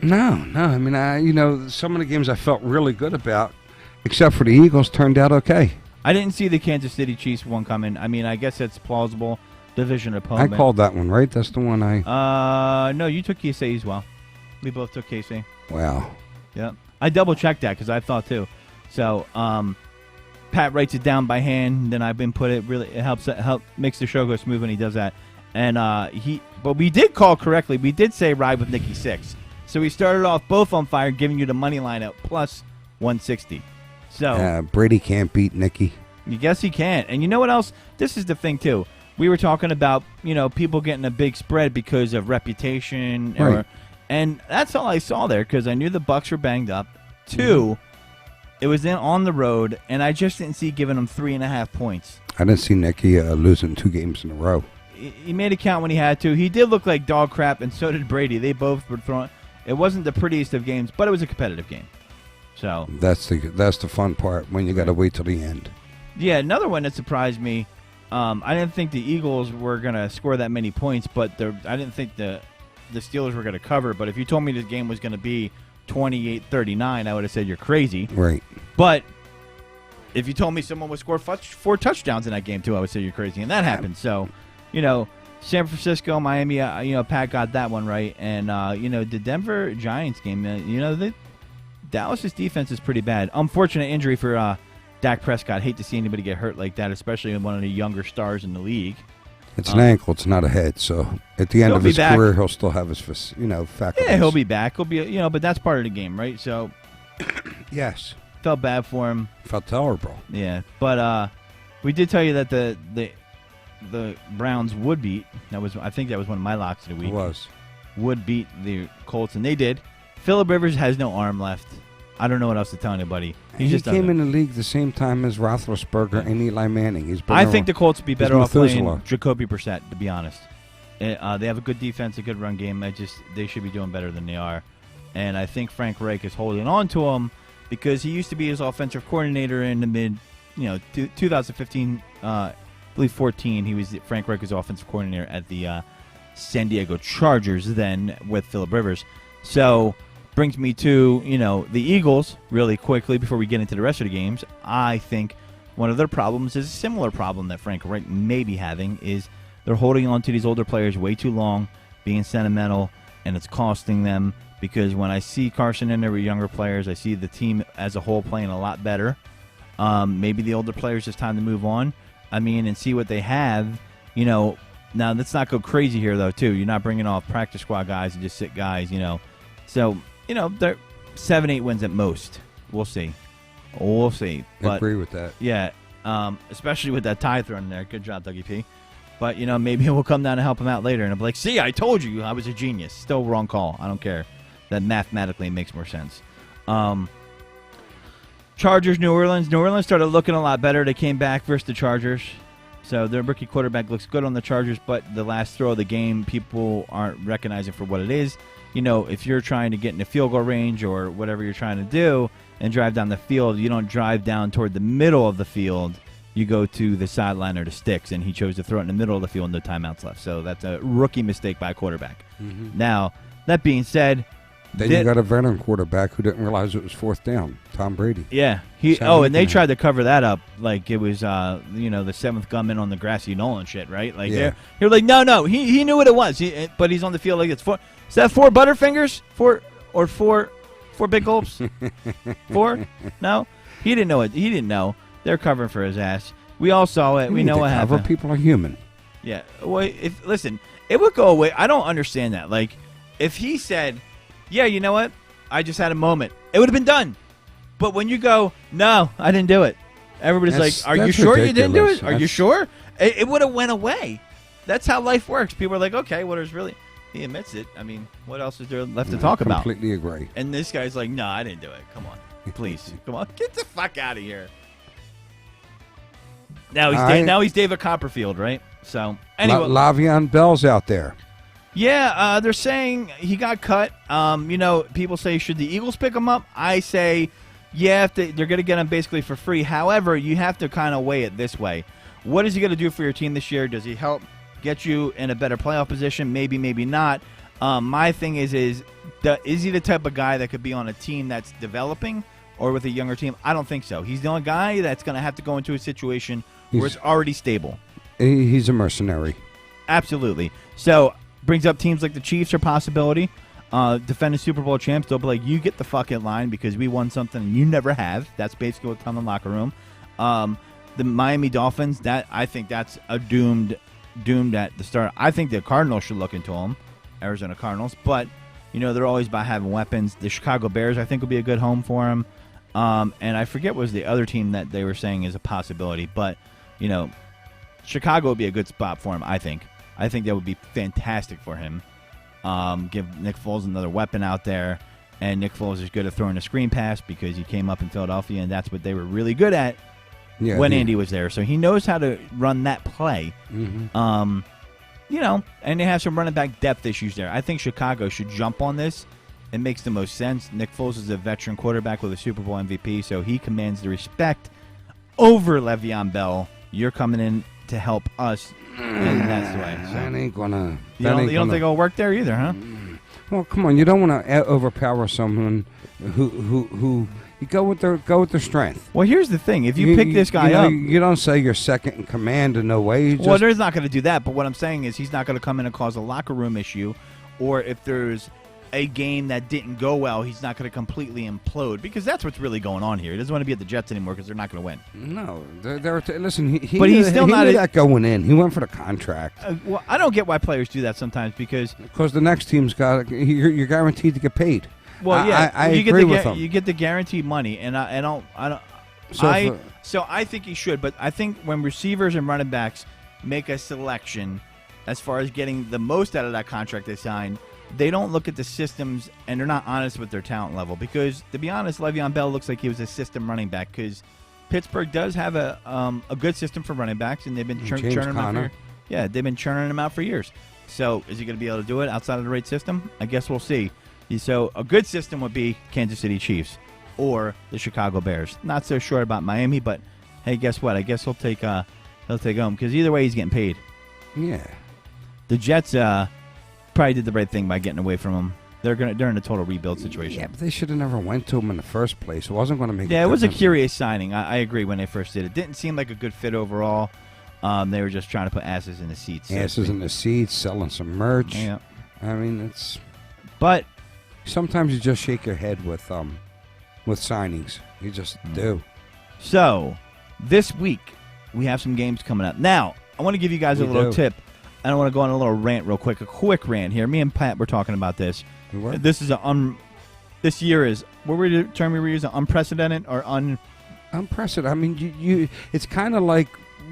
No. I mean, some of the games I felt really good about, except for the Eagles, turned out okay. I didn't see the Kansas City Chiefs one coming. I mean, I guess it's plausible. Division opponent. I called that one, right? That's the one No, you took KC as well. We both took KC. Wow. Yep. I double-checked that because I thought too. So, Pat writes it down by hand, then I've input it. Really, it helps makes the show go smooth when he does that. And but we did call correctly. We did say ride with Nikki 6. So we started off both on fire, giving you the money line at plus 160. So Brady can't beat Nicky. you guess he can't. And you know what else? This is the thing too. We were talking about people getting a big spread because of reputation, Right. and that's all I saw there because I knew the Bucks were banged up. 2, it was on the road, and I just didn't see giving them 3.5 points. I didn't see Nicky losing 2 games in a row. He made it count when he had to. He did look like dog crap, and so did Brady. They both were throwing. It wasn't the prettiest of games, but it was a competitive game. So That's the fun part when you got to wait till the end. yeah, another one that surprised me. I didn't think the Eagles were gonna score that many points, but I didn't think the Steelers were gonna cover. But if you told me this game was gonna be 28-39, I would have said you're crazy. Right. But if you told me someone would score 4 touchdowns in that game too, I would say you're crazy, and that happened. So, San Francisco, Miami, Pat got that one right, and the Denver Giants game, Dallas's defense is pretty bad. Unfortunate injury for Dak Prescott. Hate to see anybody get hurt like that, especially in one of the younger stars in the league. It's an ankle. It's not a head. So at the end He'll of be his back. career, he'll still have his, faculties. Yeah, he'll be back. He'll be, but that's part of the game, right? So Yes. felt bad for him. Felt terrible. Yeah, but we did tell you that the Browns would beat. I think that was one of my locks of the week. It was. Would beat the Colts, and they did. Phillip Rivers has no arm left. I don't know what else to tell anybody. He just came doesn't. in the league the same time as Roethlisberger and Eli Manning. He's been I around. think the Colts would be better off Methuselah. playing Jacoby Brissett, to be honest. They have a good defense, a good run game. They should be doing better than they are. And I think Frank Reich is holding on to him because he used to be his offensive coordinator in the mid, 2015, I believe 14. He was Frank Reich's offensive coordinator at the San Diego Chargers then with Phillip Rivers. So brings me to, the Eagles really quickly before we get into the rest of the games. I think one of their problems is a similar problem that Frank Reich may be having is they're holding on to these older players way too long, being sentimental, and it's costing them because when I see Carson in there with younger players, I see the team as a whole playing a lot better. Maybe the older players, it's time to move on. And see what they have. Now, let's not go crazy here, though, too. You're not bringing off practice squad guys and just sit guys, So, they're 7-8 wins at most. we'll see. We'll see. I But, agree with that. yeah, especially with that tie thrown in there. Good job, Dougie P. But, maybe we'll come down and help him out later. And I'll be like, see, I told you I was a genius. Still wrong call. I don't care. That mathematically makes more sense. Chargers, New Orleans. New Orleans started looking a lot better. They came back versus the Chargers. So their rookie quarterback looks good on the Chargers, but the last throw of the game, people aren't recognizing for what it is. If you're trying to get in the field goal range or whatever you're trying to do and drive down the field, you don't drive down toward the middle of the field. You go to the sideline or the sticks, and he chose to throw it in the middle of the field, no timeouts left. So that's a rookie mistake by a quarterback. Mm-hmm. Now, that being said, Then you got a veteran quarterback who didn't realize it was fourth down, Tom Brady. Yeah. And they tried to cover that up like it was, the seventh gunman on the grassy knoll and shit, right? Like, Yeah. You're like, no, he knew what it was. But he's on the field like it's four. Is that 4 Butterfingers? 4 big gulps? 4? No? He didn't know it. He didn't know. They're covering for his ass. We all saw it. We know what happened. People are human. Yeah. Well, listen, it would go away. I don't understand that. Like, if he said, yeah, you know what? I just had a moment. It would have been done. But when you go, no, I didn't do it. Everybody's like, are you sure you didn't do it? Are you sure? It would have went away. That's how life works. People are like, okay, well, there's really... He admits it. I mean, what else is there left to talk about? Completely agree. And this guy's like, no, I didn't do it. Come on. Please. Come on. Get the fuck out of here. Now he's David Copperfield, right? So, anyway. Le'Veon Bell's out there. Yeah, they're saying he got cut. People say, should the Eagles pick him up? I say, yeah, if they're going to get him basically for free. However, you have to kind of weigh it this way. What is he going to do for your team this year? Does he help get you in a better playoff position? Maybe, maybe not. My thing is he the type of guy that could be on a team that's developing or with a younger team? I don't think so. He's the only guy that's going to have to go into a situation where it's already stable. He's a mercenary. Absolutely. So, brings up teams like the Chiefs are a possibility. Defending Super Bowl champs, they'll be like, you get the fuck in line because we won something and you never have. That's basically what's on the locker room. The Miami Dolphins, I think that's a doomed at the start. I think the Cardinals should look into them, Arizona Cardinals, but they're always about having weapons. The Chicago Bears, I think, will be a good home for him. And I forget what was the other team that they were saying is a possibility, but Chicago would be a good spot for him. I think that would be fantastic for him. Give Nick Foles another weapon out there, and Nick Foles is good at throwing a screen pass because he came up in Philadelphia, and that's what they were really good at. Yeah, when Andy was there. So he knows how to run that play. Mm-hmm. And they have some running back depth issues there. I think Chicago should jump on this. It makes the most sense. Nick Foles is a veteran quarterback with a Super Bowl MVP, so he commands the respect over Le'Veon Bell. You're coming in to help us, and that's the way. So. That ain't gonna... You don't think it'll work there either, huh? Well, come on. You don't want to overpower someone who you go with their strength. Well, here's the thing: if you pick this guy up, you don't say you're second in command in no way. Well, there's not going to do that. But what I'm saying is, he's not going to come in and cause a locker room issue, or if there's a game that didn't go well, he's not going to completely implode because that's what's really going on here. He doesn't want to be at the Jets anymore because they're not going to win. No, listen. He but he's still not that going in. He went for the contract. Well, I don't get why players do that sometimes because the next team's you're guaranteed to get paid. Well, yeah, I agree with him. You get the guaranteed money, and I don't. So I think he should, but I think when receivers and running backs make a selection as far as getting the most out of that contract they signed, they don't look at the systems and they're not honest with their talent level. Because to be honest, Le'Veon Bell looks like he was a system running back because Pittsburgh does have a good system for running backs, and they've been churning them out. They've been churning them out for years. So is he going to be able to do it outside of the right system? I guess we'll see. So a good system would be Kansas City Chiefs or the Chicago Bears. Not so sure about Miami, but hey, guess what? I guess he'll take home because either way he's getting paid. Yeah. The Jets probably did the right thing by getting away from him. They're in a total rebuild situation. Yeah, but they should have never went to him in the first place. It wasn't going to make. Yeah, it was a curious signing. I agree when they first did it. Didn't seem like a good fit overall. They were just trying to put asses in the seats. Asses in the seats, selling some merch. Yeah. I mean, it's. But sometimes you just shake your head with signings. You just do. So this week we have some games coming up. Now I want to give you guys a little tip. I don't want to go on a little rant real quick. A quick rant here. Me and Pat were talking about this. This is this year is, what were the term we were using? Unprecedented or unprecedented. I mean, you it's kind of like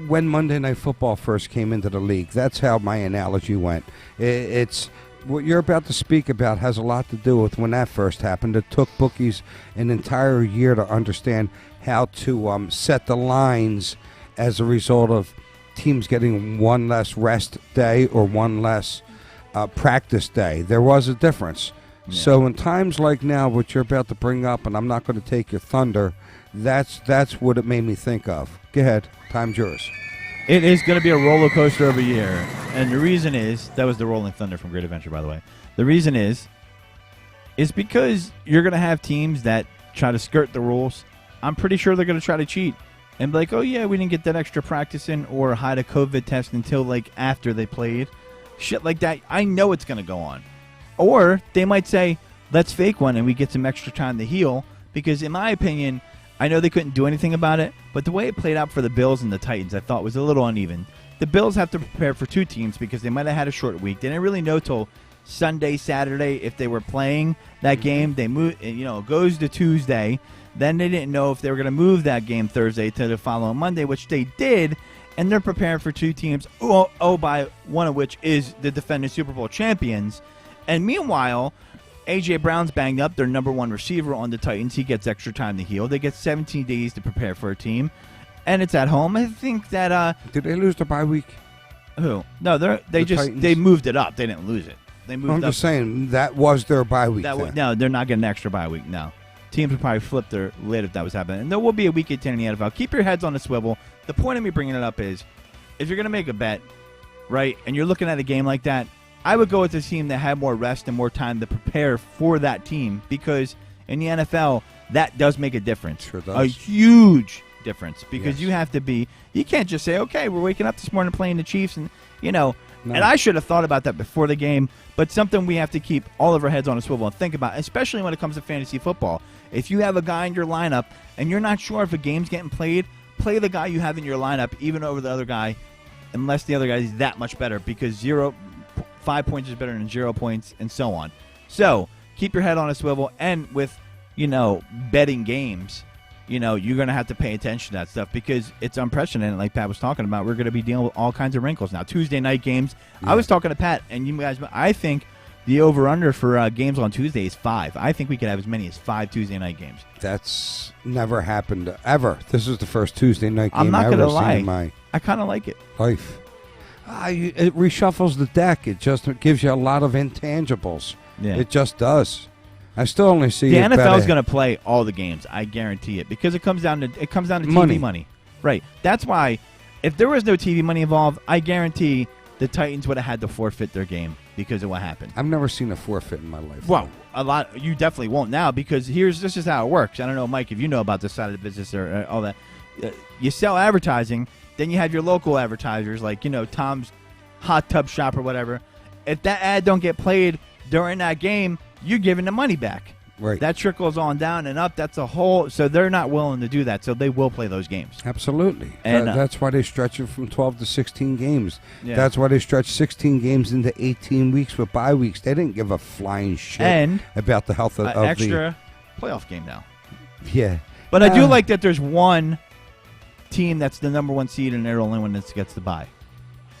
when Monday Night Football first came into the league. That's how my analogy went. It's what you're about to speak about has a lot to do with when that first happened. It took bookies an entire year to understand how to set the lines as a result of teams getting one less rest day or one less practice day. There was a difference. Yeah. So in times like now, what you're about to bring up, and I'm not going to take your thunder, that's what it made me think of. Go ahead. Time's yours. It is going to be a roller coaster of a year. And the reason is, that was the Rolling Thunder from Great Adventure, by the way. The reason is because you're going to have teams that try to skirt the rules. I'm pretty sure they're going to try to cheat and be like, oh, yeah, we didn't get that extra practice in, or hide a COVID test until, like, after they played. Shit like that. I know it's going to go on. Or they might say, let's fake one and we get some extra time to heal. Because in my opinion, I know they couldn't do anything about it, but the way it played out for the Bills and the Titans, I thought was a little uneven. The Bills have to prepare for two teams because they might have had a short week. They didn't really know till Sunday, Saturday if they were playing that game. They moved, it goes to Tuesday. Then they didn't know if they were going to move that game Thursday to the following Monday, which they did. And they're preparing for two teams, by one of which is the defending Super Bowl champions. And meanwhile, A.J. Brown's banged up, their number one receiver on the Titans. He gets extra time to heal. They get 17 days to prepare for a team. And it's at home. I think that... Did they lose their bye week? Who? No, they moved it up. They didn't lose it. They moved I'm just saying, that was their bye week. No, they're not getting an extra bye week, no. Teams would probably flip their lid if that was happening. And there will be a week 18 in the NFL. Keep your heads on the swivel. The point of me bringing it up is, if you're going to make a bet, right, and you're looking at a game like that, I would go with a team that had more rest and more time to prepare for that team, because in the NFL, that does make a difference. Sure does. A huge difference, because you have to be, you can't just say, okay, we're waking up this morning playing the Chiefs, and, No. And I should have thought about that before the game, but something we have to keep all of our heads on a swivel and think about, especially when it comes to fantasy football. If you have a guy in your lineup and you're not sure if a game's getting played, play the guy you have in your lineup even over the other guy, unless the other guy is that much better, because 5 points is better than 0 points, and so on. So keep your head on a swivel, and with betting games, you're going to have to pay attention to that stuff, because it's unprecedented. Like Pat was talking about, we're going to be dealing with all kinds of wrinkles now. Tuesday night games. Yeah. I was talking to Pat, and you guys, I think the over-under for games on Tuesday is 5. I think we could have as many as 5 Tuesday night games. That's never happened ever. This is the first Tuesday night game I'm not I've ever lie. seen in my I kind of like it. life. It reshuffles the deck. It just gives you a lot of intangibles. Yeah. It just does. I still only see the it NFL is better. going to play all the games. I guarantee it, because it comes down to TV money. Right. That's why if there was no TV money involved, I guarantee the Titans would have had to forfeit their game because of what happened. I've never seen a forfeit in my life. Well, a lot. You definitely won't now, because this is how it works. I don't know, Mike, if you know about this side of the business or all that. You sell advertising, then you have your local advertisers like Tom's Hot Tub Shop or whatever. If that ad don't get played during that game, you're giving the money back. Right. That trickles on down and up. That's a whole. So they're not willing to do that. So they will play those games. Absolutely. And that's why they stretch it from 12 to 16 games. Yeah. That's why they stretch 16 games into 18 weeks with bye weeks. They didn't give a flying shit about the health of extra playoff game now. Yeah. But I do like that there's one team that's the number one seed, and they're the only one that gets the bye.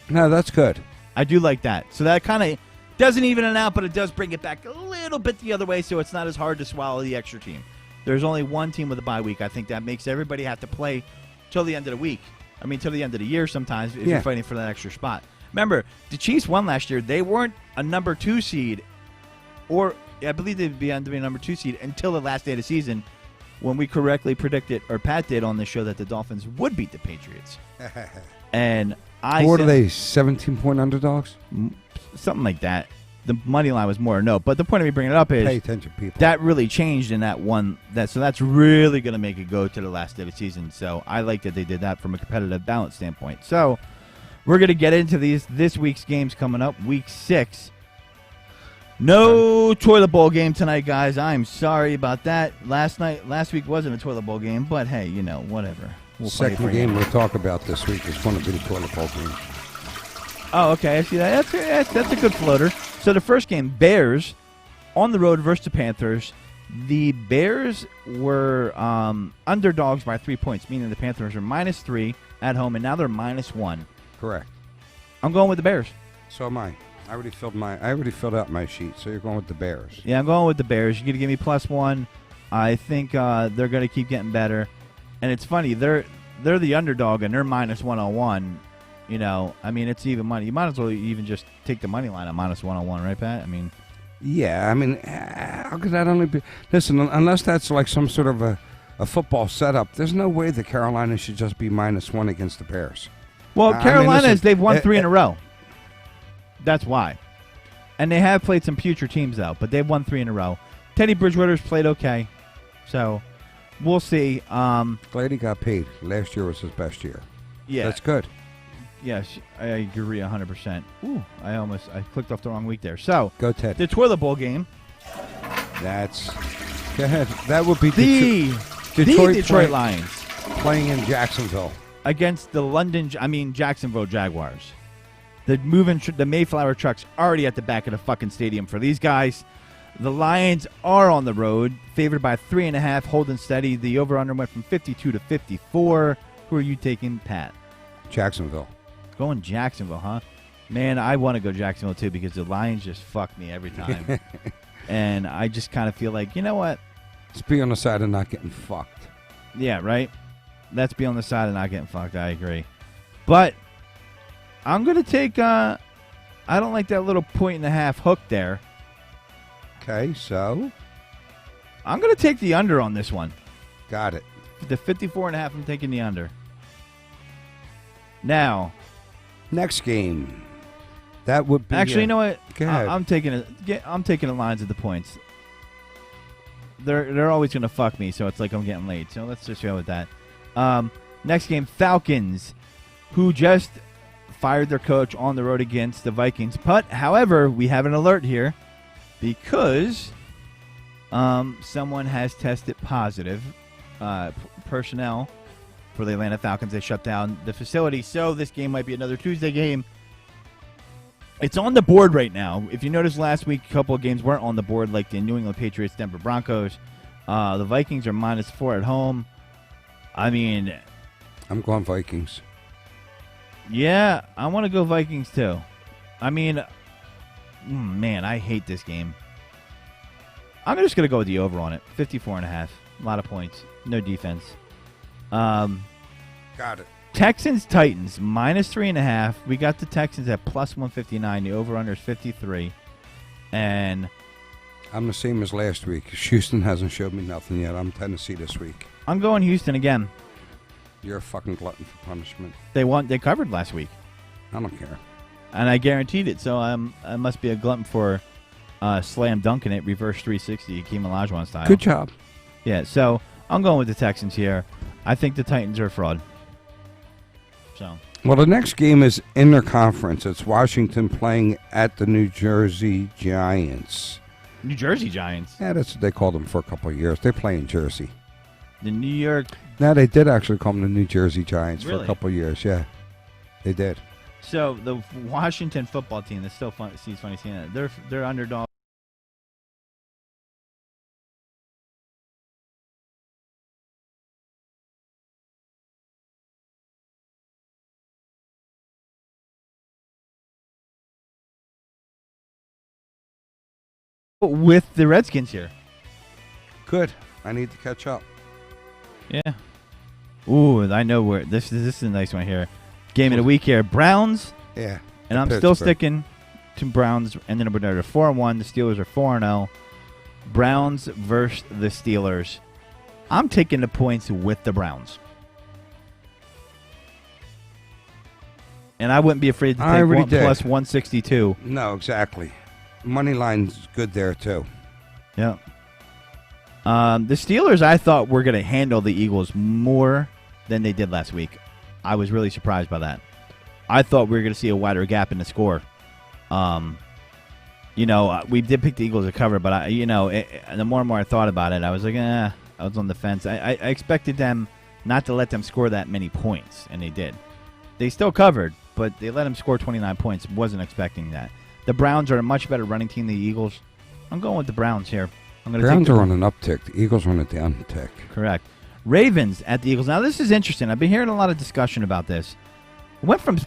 No, that's good. I do like that. So that kind of doesn't even it out, but it does bring it back a little bit the other way, so it's not as hard to swallow the extra team. There's only one team with a bye week. I think that makes everybody have to play till the end of the week. I mean, till the end of the year sometimes if you're fighting for that extra spot. Remember, the Chiefs won last year. They weren't a number 2 seed, or I believe they'd be a number 2 seed until the last day of the season, when we correctly predicted, or Pat did on the show, that the Dolphins would beat the Patriots. And what are they, 17-point underdogs? Something like that. The money line was more or no. But the point of me bringing it up is, pay attention, people. That really changed in that one. So that's really going to make it go to the last day of the season. So I like that they did that from a competitive balance standpoint. So we're going to get into this week's games coming up. Week 6. No toilet bowl game tonight, guys. I'm sorry about that. Last week wasn't a toilet bowl game, but hey, whatever. We'll Second game we'll talk about this week is going to be the toilet bowl game. Oh, okay. I see that. That's a good floater. So the first game, Bears on the road versus the Panthers. The Bears were underdogs by 3 points, meaning the Panthers are -3 at home, and now they're -1. Correct. I'm going with the Bears. So am I. I already filled out my sheet. So you're going with the Bears. Yeah, I'm going with the Bears. You're going to give me +1. I think they're going to keep getting better. And it's funny, they're the underdog, and they're -101. You know, I mean, it's even money. You might as well even just take the money line at -101, right, Pat? I mean, yeah. I mean, how could that only be? Listen, unless that's like some sort of a football setup, there's no way that Carolina should just be -1 against the Bears. well, I mean, Carolina listen, they've won 3 in a row. That's why. And they have played some future teams, though, but they've won 3 in a row. Teddy Bridgewater's played okay. So, we'll see. Glad he got paid. Last year was his best year. Yeah. That's good. Yes, I agree 100%. Ooh, I clicked off the wrong week there. So, Go Ted. the Toilet Bowl game. Go ahead. That would be The Detroit Lions playing in Jacksonville. against the Jacksonville Jaguars. The Mayflower truck's already at the back of the fucking stadium for these guys. The Lions are on the road, favored by 3.5, holding steady. The over-under went from 52 to 54. Who are you taking, Pat? Jacksonville. Going Jacksonville, huh? Man, I want to go Jacksonville, too, because the Lions just fuck me every time. And I just kind of feel like, you know what? Let's be on the side of not getting fucked. Yeah, right? Let's be on the side of not getting fucked. I agree. But I'm going to take, I don't like that little 1.5 hook there. Okay, so? I'm going to take the under on this one. Got it. The 54.5, I'm taking the under. Now, next game. That would be actually, you know what? Go ahead. I'm taking the Lions at the points. They're always going to fuck me, so it's like I'm getting late. So let's just go with that. Next game, Falcons, who just fired their coach on the road against the Vikings. But, however, we have an alert here because someone has tested positive. Personnel for the Atlanta Falcons. They shut down the facility, so this game might be another Tuesday game. It's on the board right now. If you noticed last week, a couple of games weren't on the board, like the New England Patriots, Denver Broncos. The Vikings are -4 at home. I mean, I'm going Vikings. yeah, I want to go Vikings too. I mean, man, I hate this game. I'm just going to go with the over on it. 54.5. A lot of points. No defense. Got it. Texans Titans -3.5. We got the Texans at +159. The over/under is 53. And I'm the same as last week. Houston hasn't showed me nothing yet. I'm Tennessee this week. I'm going Houston again. You're a fucking glutton for punishment. They covered last week, I don't care. and I guaranteed it. So I must be a glutton for slam dunking it, reverse 360, Hakeem Olajuwon style. Good job. Yeah. So I'm going with the Texans here. I think the Titans are a fraud. So. Well, the next game is interconference. It's Washington playing at the New Jersey Giants. New Jersey Giants. Yeah, that's what they called them for a couple of years. They play in Jersey. The New York. No, they did actually call them the New Jersey Giants for Really? a couple of years. Yeah, they did. So the Washington football team. That's still fun. It's funny seeing that. They're underdog. With the Redskins here. Good. I need to catch up. Yeah. Ooh, I know where this is a nice one here. Game of the week here. Browns. Yeah. And I'm still sticking to Browns and the number 9 are 4-1. The Steelers are 4-0. Browns versus the Steelers. I'm taking the points with the Browns. And I wouldn't be afraid to take one plus 162. No, exactly. Money line's good there, too. Yeah. The Steelers, I thought, were going to handle the Eagles more than they did last week. I was really surprised by that. I thought we were going to see a wider gap in the score. We did pick the Eagles to cover, but the more and more I thought about it, I was like, I was on the fence. I expected them not to let them score that many points, and they did. They still covered, but they let them score 29 points. Wasn't expecting that. The Browns are a much better running team than the Eagles. I'm going with the Browns here. I'm going to Browns take are on an uptick. The Eagles are on a downtick. Correct. Ravens at the Eagles. Now, this is interesting. I've been hearing a lot of discussion about this. It went from,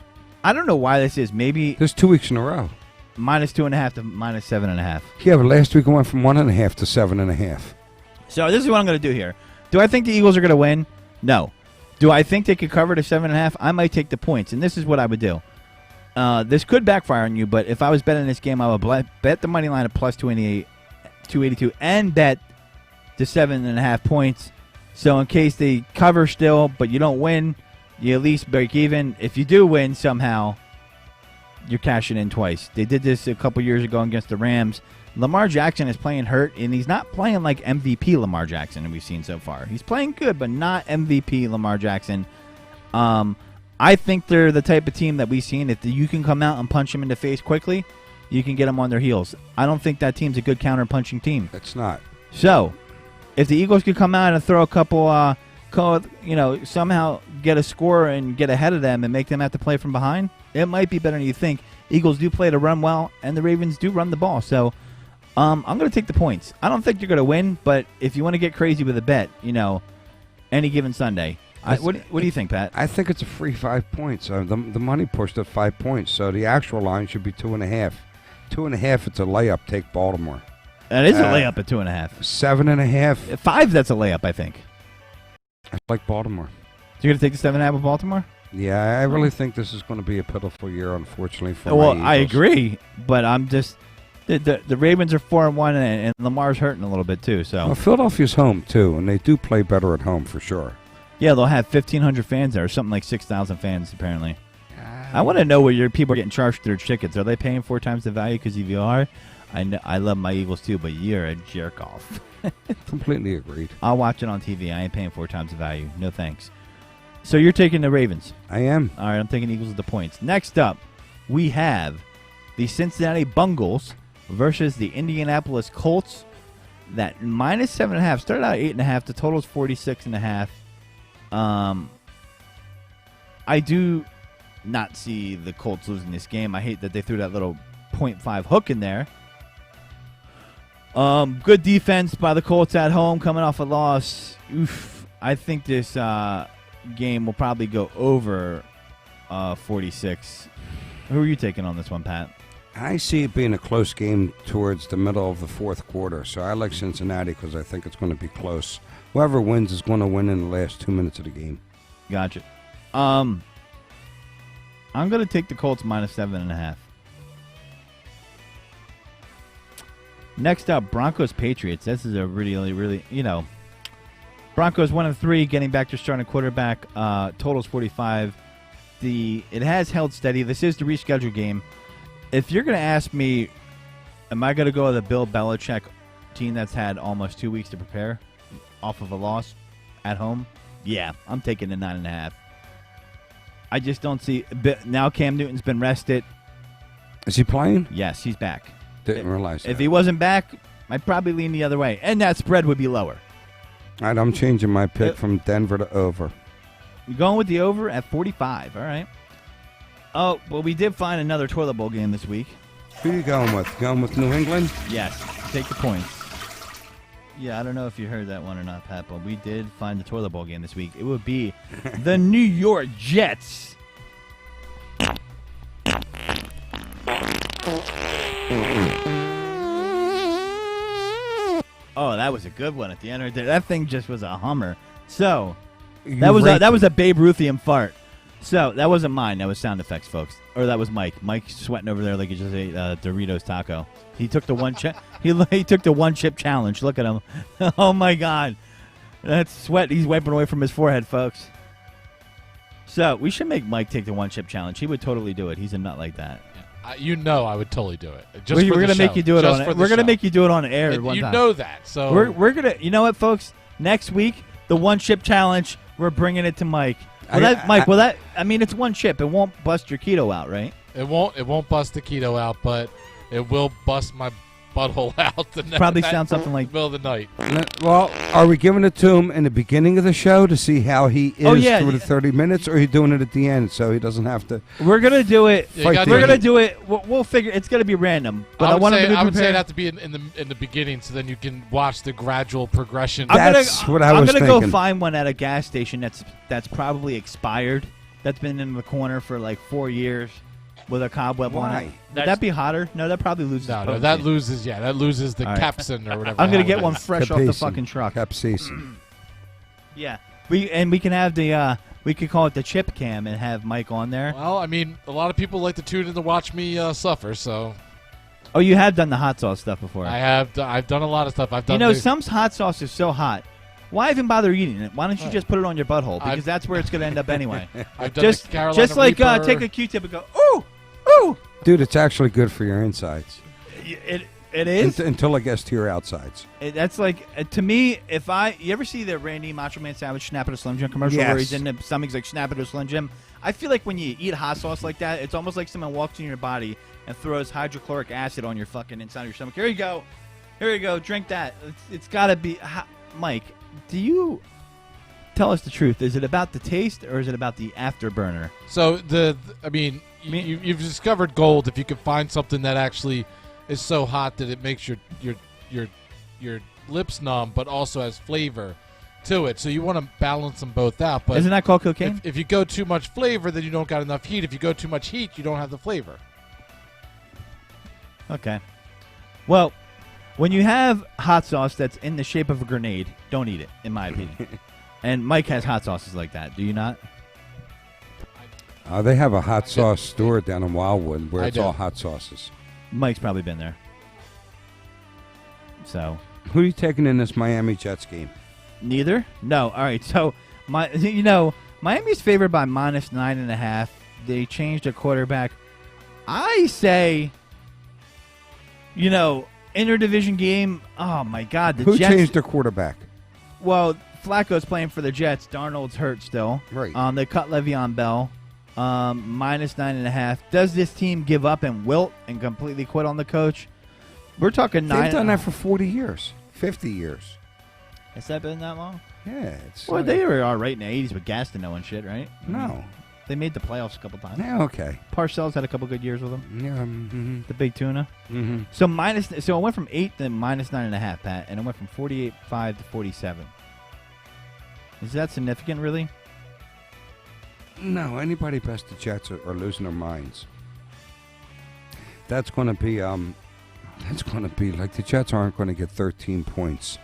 I don't know why this is, maybe There's 2 weeks in a row. -2.5 to -7.5. Yeah, but last week it went from 1.5 to 7.5. So this is what I'm going to do here. Do I think the Eagles are going to win? No. Do I think they could cover to 7.5? I might take the points, and this is what I would do. This could backfire on you, but if I was betting this game, I would bet the money line at plus 282, and bet the 7.5 points. So in case they cover still, but you don't win, you at least break even. If you do win somehow, you're cashing in twice. They did this a couple years ago against the Rams. Lamar Jackson is playing hurt, and he's not playing like MVP Lamar Jackson that we've seen so far. He's playing good, but not MVP Lamar Jackson. I think they're the type of team that we've seen. If you can come out and punch them in the face quickly, you can get them on their heels. I don't think that team's a good counter-punching team. It's not. So, if the Eagles could come out and throw a couple, somehow get a score and get ahead of them and make them have to play from behind, it might be better than you think. Eagles do play to run well, and the Ravens do run the ball. So, I'm going to take the points. I don't think you're going to win, but if you want to get crazy with a bet, any given Sunday. What do you think, Pat? I think it's a free 5 points. The money pushed at 5 points, so the actual line should be 2.5. 2.5, it's a layup. Take Baltimore. That is a layup at 2.5. 7.5. 5, that's a layup, I think. I like Baltimore. So you're going to take the 7.5 with Baltimore? Yeah, I really think this is going to be a pitiful year, unfortunately, for Well, my I Eagles. agree, but I'm just the Ravens are 4-1, and Lamar's hurting a little bit too. So Well, Philadelphia's home, too, and they do play better at home, for sure. yeah, they'll have 1,500 fans there, or something like 6,000 fans apparently. I want to know what your people are getting charged for their tickets. Are they paying 4 times the value? Because if you are, I love my Eagles too, but you're a jerk off. Completely agreed. I'll watch it on TV. I ain't paying 4 times the value. No thanks. So you're taking the Ravens. I am. All right, I'm taking Eagles with the points. Next up, we have the Cincinnati Bengals versus the Indianapolis Colts. That -7.5 started out 8.5. The total is 46.5. I do not see the Colts losing this game. I hate that they threw that little 0.5 hook in there. Good defense by the Colts at home, coming off a loss. Oof. I think this game will probably go over 46. Who are you taking on this one, Pat? I see it being a close game towards the middle of the fourth quarter, so I like Cincinnati because I think it's going to be close. Whoever wins is going to win in the last 2 minutes of the game. Gotcha. I'm going to take the Colts -7.5. Next up, Broncos-Patriots. This is a really, Broncos 1-3, getting back to starting quarterback. Totals 45. It has held steady. This is the rescheduled game. If you're going to ask me, am I going to go with a Bill Belichick team that's had almost 2 weeks to prepare off of a loss at home? Yeah, I'm taking the 9.5. I just don't see. Now Cam Newton's been rested. Is he playing? Yes, he's back. Didn't realize that. If he wasn't back, I'd probably lean the other way. And that spread would be lower. All right, I'm changing my pick from Denver to over. You're going with the over at 45. All right. Oh, well, we did find another toilet bowl game this week. Who are you going with? Going with New England? Yes. Take the points. Yeah, I don't know if you heard that one or not, Pat, but we did find the toilet bowl game this week. It would be the New York Jets. Oh, that was a good one at the end right there. That thing just was a hummer. So, that was a Babe Ruthian fart. So, that wasn't mine. That was sound effects, folks. Or that was Mike. Mike's sweating over there like he just ate Doritos taco. He took the one chip. He took the one chip challenge. Look at him. Oh my God, that's sweat. He's wiping away from his forehead, folks. So we should make Mike take the one chip challenge. He would totally do it. He's a nut like that. I would totally do it. We're gonna make you do it on. We're gonna make you do it on air. And one you time. know that. So we're gonna. You know what, folks? Next week, the one chip challenge. We're bringing it to Mike. Mike. I mean, it's one chip. It won't bust your keto out, right? It won't bust the keto out, but it will bust my butthole out. Probably sounds something like. Middle of the night. Well, are we giving it to him in the beginning of the show to see how he is through the 30 minutes, or are you doing it at the end so he doesn't have to? We're gonna do it. Yeah, We're gonna do it. We'll figure. It's gonna be random. But I would want say, to be I would say prepared. it have to be in the beginning, so then you can watch the gradual progression. That's what I was I'm gonna thinking. go find one at a gas station that's probably expired. That's been in the corner for like 4 years with a cobweb on Why? it. Would that be hotter? No, that probably loses. No, potency. that loses. Yeah, that loses the All right. capsin or whatever. I'm the gonna hell get it one is. fresh off the Capsaicin. fucking truck. Capsaicin. Yeah, we can have the we could call it the chip cam and have Mike on there. Well, I mean, a lot of people like to tune in to watch me suffer. So Oh, you have done the hot sauce stuff before. I have. I've done a lot of stuff. I've done. You know, the- some hot sauce is so hot. Why even bother eating it? Why don't you just put it on your butthole? Because that's where it's going to end up anyway. I've done just the Carolina just like Reaper. take a Q-tip and go, ooh, ooh. Dude, it's actually good for your insides It is. until it gets to your outsides. That's like to me. If you ever see the Randy Macho Man Savage Snap It a Slim Jim commercial where he's Yes. in the stomach's like Snap It a Slim Jim, I feel like when you eat hot sauce like that, it's almost like someone walks in your body and throws hydrochloric acid on your fucking inside of your stomach. Here you go, drink that. It's got to be. Mike, do you tell us the truth? Is it about the taste or is it about the afterburner? So I mean, you've discovered gold if you can find something that actually is so hot that it makes your lips numb, but also has flavor to it. So you want to balance them both out. But Isn't that called cocaine? if you go too much flavor, then you don't got enough heat. If you go too much heat, you don't have the flavor. Okay. Well, when you have hot sauce that's in the shape of a grenade, don't eat it, in my opinion. And Mike has hot sauces like that. Do you not? They have a hot sauce store down in Wildwood where I it's do. all hot sauces. Mike's probably been there. So, Who are you taking in this Miami Jets game? neither? No. All right. So, Miami's favored by -9.5. They changed a quarterback. I say, interdivision game. Oh my God, the Who Jets. changed their quarterback? Well, Flacco's playing for the Jets. Darnold's hurt still. Right. They cut Le'Veon Bell. -9.5. Does this team give up and wilt and completely quit on the coach? We're talking 9. They've done that for 40 years, 50 years. Has that been that long? Yeah. It's Well, they were all right in the 80s with Gastineau and shit, right? No. They made the playoffs a couple times. Yeah, okay. Parcells had a couple good years with them. Yeah. The big tuna. Mm-hmm. So it went from 8 to -9.5, Pat, and it went from 48.5 to 47. Is that significant, really? No, anybody past the Jets are losing their minds. That's going to be like the Jets aren't going to get 13 points.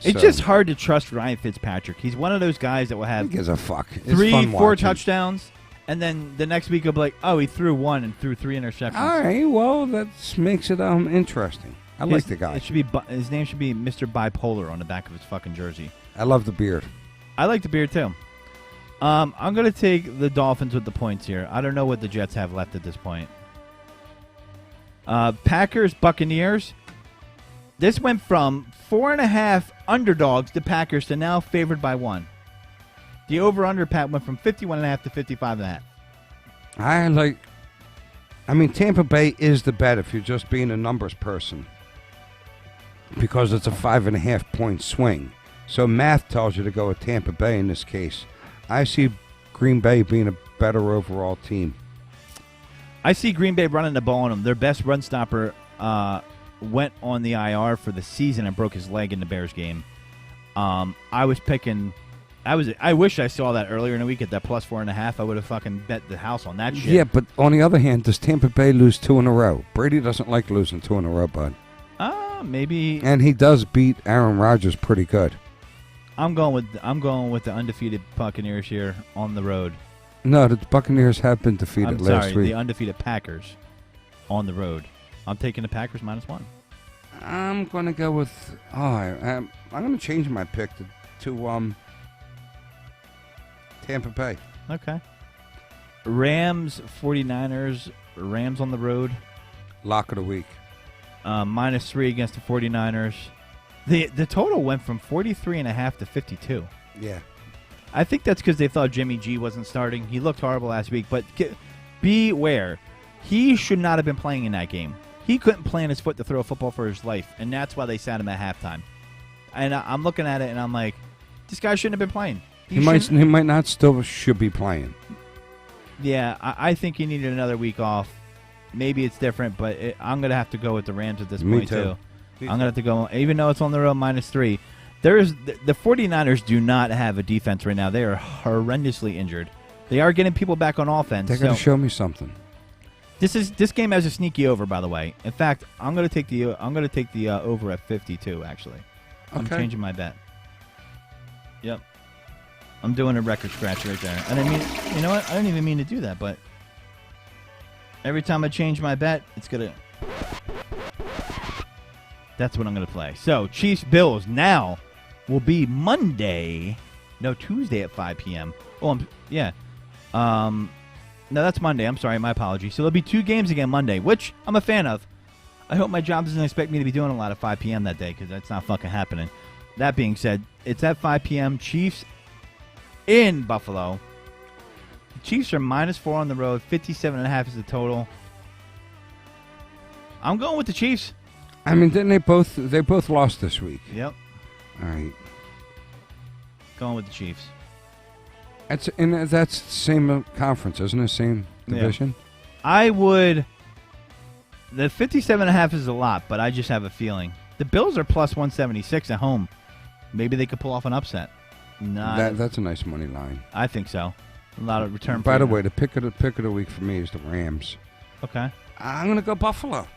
It's So, just hard to trust Ryan Fitzpatrick. He's one of those guys that will Who have gives a fuck? It's 3, fun 4 watching. touchdowns, and then the next week he'll be like, oh, he threw 1 and threw 3 interceptions. All right, well, that makes it interesting. I like the guy. It should be his name should be Mr. Bipolar on the back of his fucking jersey. I love the beard. I like the beard too. I'm gonna take the Dolphins with the points here. I don't know what the Jets have left at this point. Packers, Buccaneers. This went from 4.5 underdogs, the Packers, to now favored by 1. The over/under, Pat, went from 51.5 to 55.5. I mean, Tampa Bay is the bet if you're just being a numbers person, because it's a 5.5 point swing. So math tells you to go with Tampa Bay in this case. I see Green Bay being a better overall team. I see Green Bay running the ball on them. Their best run stopper went on the IR for the season and broke his leg in the Bears game. I wish I saw that earlier in the week at that plus 4.5. I would have fucking bet the house on that shit. Yeah, but on the other hand, does Tampa Bay lose 2 in a row? Brady doesn't like losing 2 in a row, bud. Maybe. And he does beat Aaron Rodgers pretty good. I'm going with the undefeated Buccaneers here on the road. No, the Buccaneers have been defeated I'm last sorry, week. the undefeated Packers on the road. I'm taking the Packers -1. I'm going to go with... I'm going to change my pick to Tampa Bay. Okay. Rams, 49ers. Rams on the road. Lock of the week. -3 against the 49ers. The total went from 43.5 to 52. Yeah. I think that's because they thought Jimmy G wasn't starting. He looked horrible last week, but beware. He should not have been playing in that game. He couldn't plant his foot to throw a football for his life, and that's why they sat him at halftime. And I'm looking at it, and I'm like, this guy shouldn't have been playing. He might not still should be playing. Yeah, I think he needed another week off. Maybe it's different, but I'm going to have to go with the Rams at this point, too. I'm going to have to go, even though it's on the road -3. The 49ers do not have a defense right now. They are horrendously injured. They are getting people back on offense. They're going to show me something. This game has a sneaky over, by the way. In fact, I'm going to take the over at 52. Actually, I'm changing my bet. Yep, I'm doing a record scratch right there. And I mean, you know what? I didn't even mean to do that, but every time I change my bet, it's gonna. That's what I'm gonna play. So Chiefs Bills now will be Tuesday at 5 p.m. Oh, yeah. No, that's Monday. I'm sorry. My apologies. So there'll be 2 games again Monday, which I'm a fan of. I hope my job doesn't expect me to be doing a lot at 5 p.m. that day because that's not fucking happening. That being said, it's at 5 p.m. Chiefs in Buffalo. The Chiefs are -4 on the road. 57.5 is the total. I'm going with the Chiefs. I mean, didn't they both lost this week? Yep. All right. Going with the Chiefs. That's the same conference, isn't it? Same division? Yeah. The 57.5 is a lot, but I just have a feeling. The Bills are +176 at home. Maybe they could pull off an upset. That's a nice money line. I think so. A lot of return. By the way, the pick of the week for me is the Rams. Okay. I'm going to go Buffalo.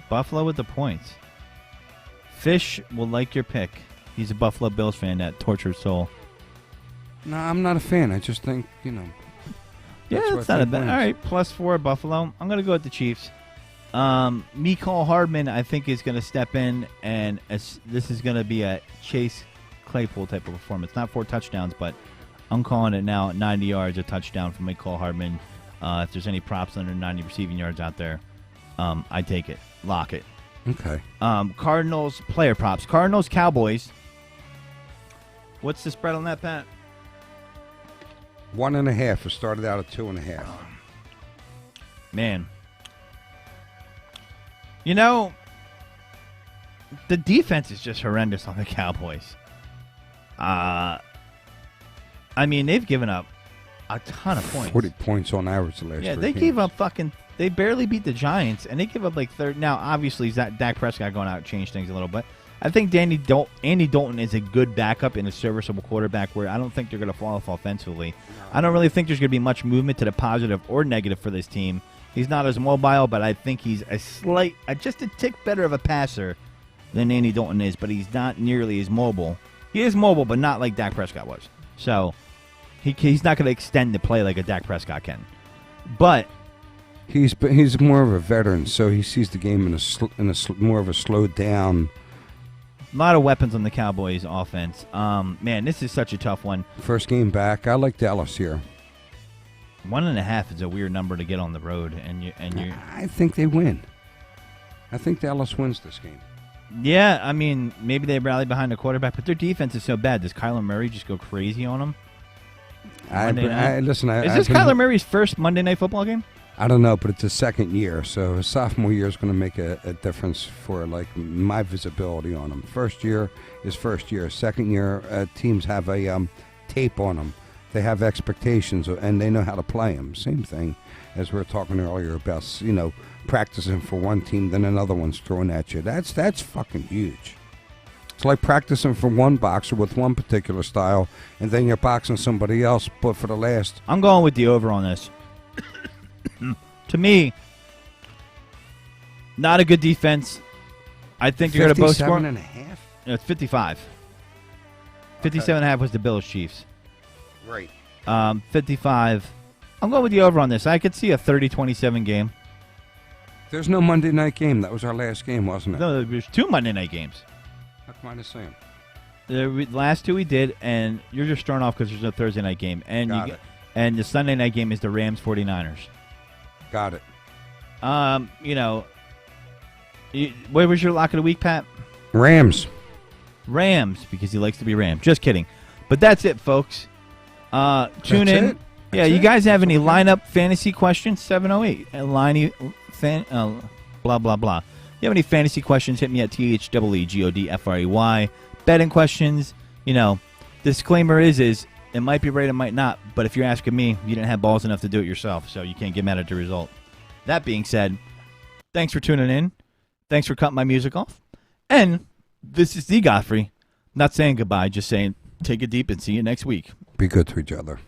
Buffalo with the points. Fish will like your pick. He's a Buffalo Bills fan, that tortured soul. No, I'm not a fan. I just think, Yeah, it's not a bad. All right, +4 Buffalo. I'm going to go with the Chiefs. Mecole Hardman, I think, is going to step in, and this is going to be a Chase Claypool type of performance. Not 4 touchdowns, but I'm calling it now at 90 yards, a touchdown from Mecole Hardman. If there's any props under 90 receiving yards out there, I take it. Lock it. Okay. Cardinals player props. Cardinals Cowboys. What's the spread on that, Pat? 1.5. It started out at 2.5. Man. The defense is just horrendous on the Cowboys. I mean, they've given up a ton of points. 40 points on average the last 3 they games. gave up they barely beat the Giants, and they give up like third. Now, obviously, Dak Prescott going out changed things a little bit. I think Andy Dalton is a good backup and a serviceable quarterback where I don't think they're going to fall off offensively. I don't really think there's going to be much movement to the positive or negative for this team. He's not as mobile, but I think he's just a tick better of a passer than Andy Dalton is, but he's not nearly as mobile. He is mobile, but not like Dak Prescott was. So he's not going to extend the play like a Dak Prescott can. But he's more of a veteran, so he sees the game in a more of a slowed down. A lot of weapons on the Cowboys offense. Man, this is such a tough one. First game back. I like Dallas here. 1.5 is a weird number to get on the road, I think they win. I think Dallas wins this game. Yeah, I mean, maybe they rally behind the quarterback, but their defense is so bad. Does Kyler Murray just go crazy on them? Is this Kyler Murray's first Monday Night Football game? I don't know, but it's his second year, so his sophomore year is going to make a difference for my visibility on him. First year is first year. Second year, teams have a tape on them. They have expectations, and they know how to play them. Same thing as we were talking earlier about, practicing for one team, then another one's thrown at you. That's fucking huge. It's like practicing for one boxer with one particular style, and then you're boxing somebody else, but for the last. I'm going with the over on this. To me, not a good defense. I think you're going to both score. 57.5? It's 55. 57.5 was the Bills Chiefs. Right. 55. I'm going with the over on this. I could see a 30-27 game. There's no Monday night game. That was our last game, wasn't it? No, there's 2 Monday night games. How come I didn't see 'em? The last 2 we did, and you're just thrown off because there's no Thursday night game. And and the Sunday night game is the Rams 49ers. Got it. What was your lock of the week, Pat? Rams, because he likes to be rammed. Just kidding. But that's it, folks. Tune in. It? Yeah, you guys have any lineup fantasy questions? 708 at line blah blah blah. You have any fantasy questions? Hit me at THEEGODFREY. Betting questions, disclaimer is it might be right, it might not. But if you're asking me, you didn't have balls enough to do it yourself, so you can't get mad at the result. That being said, thanks for tuning in. Thanks for cutting my music off. And this is the Godfrey. Not saying goodbye, just saying take it deep and see you next week. Be good to each other.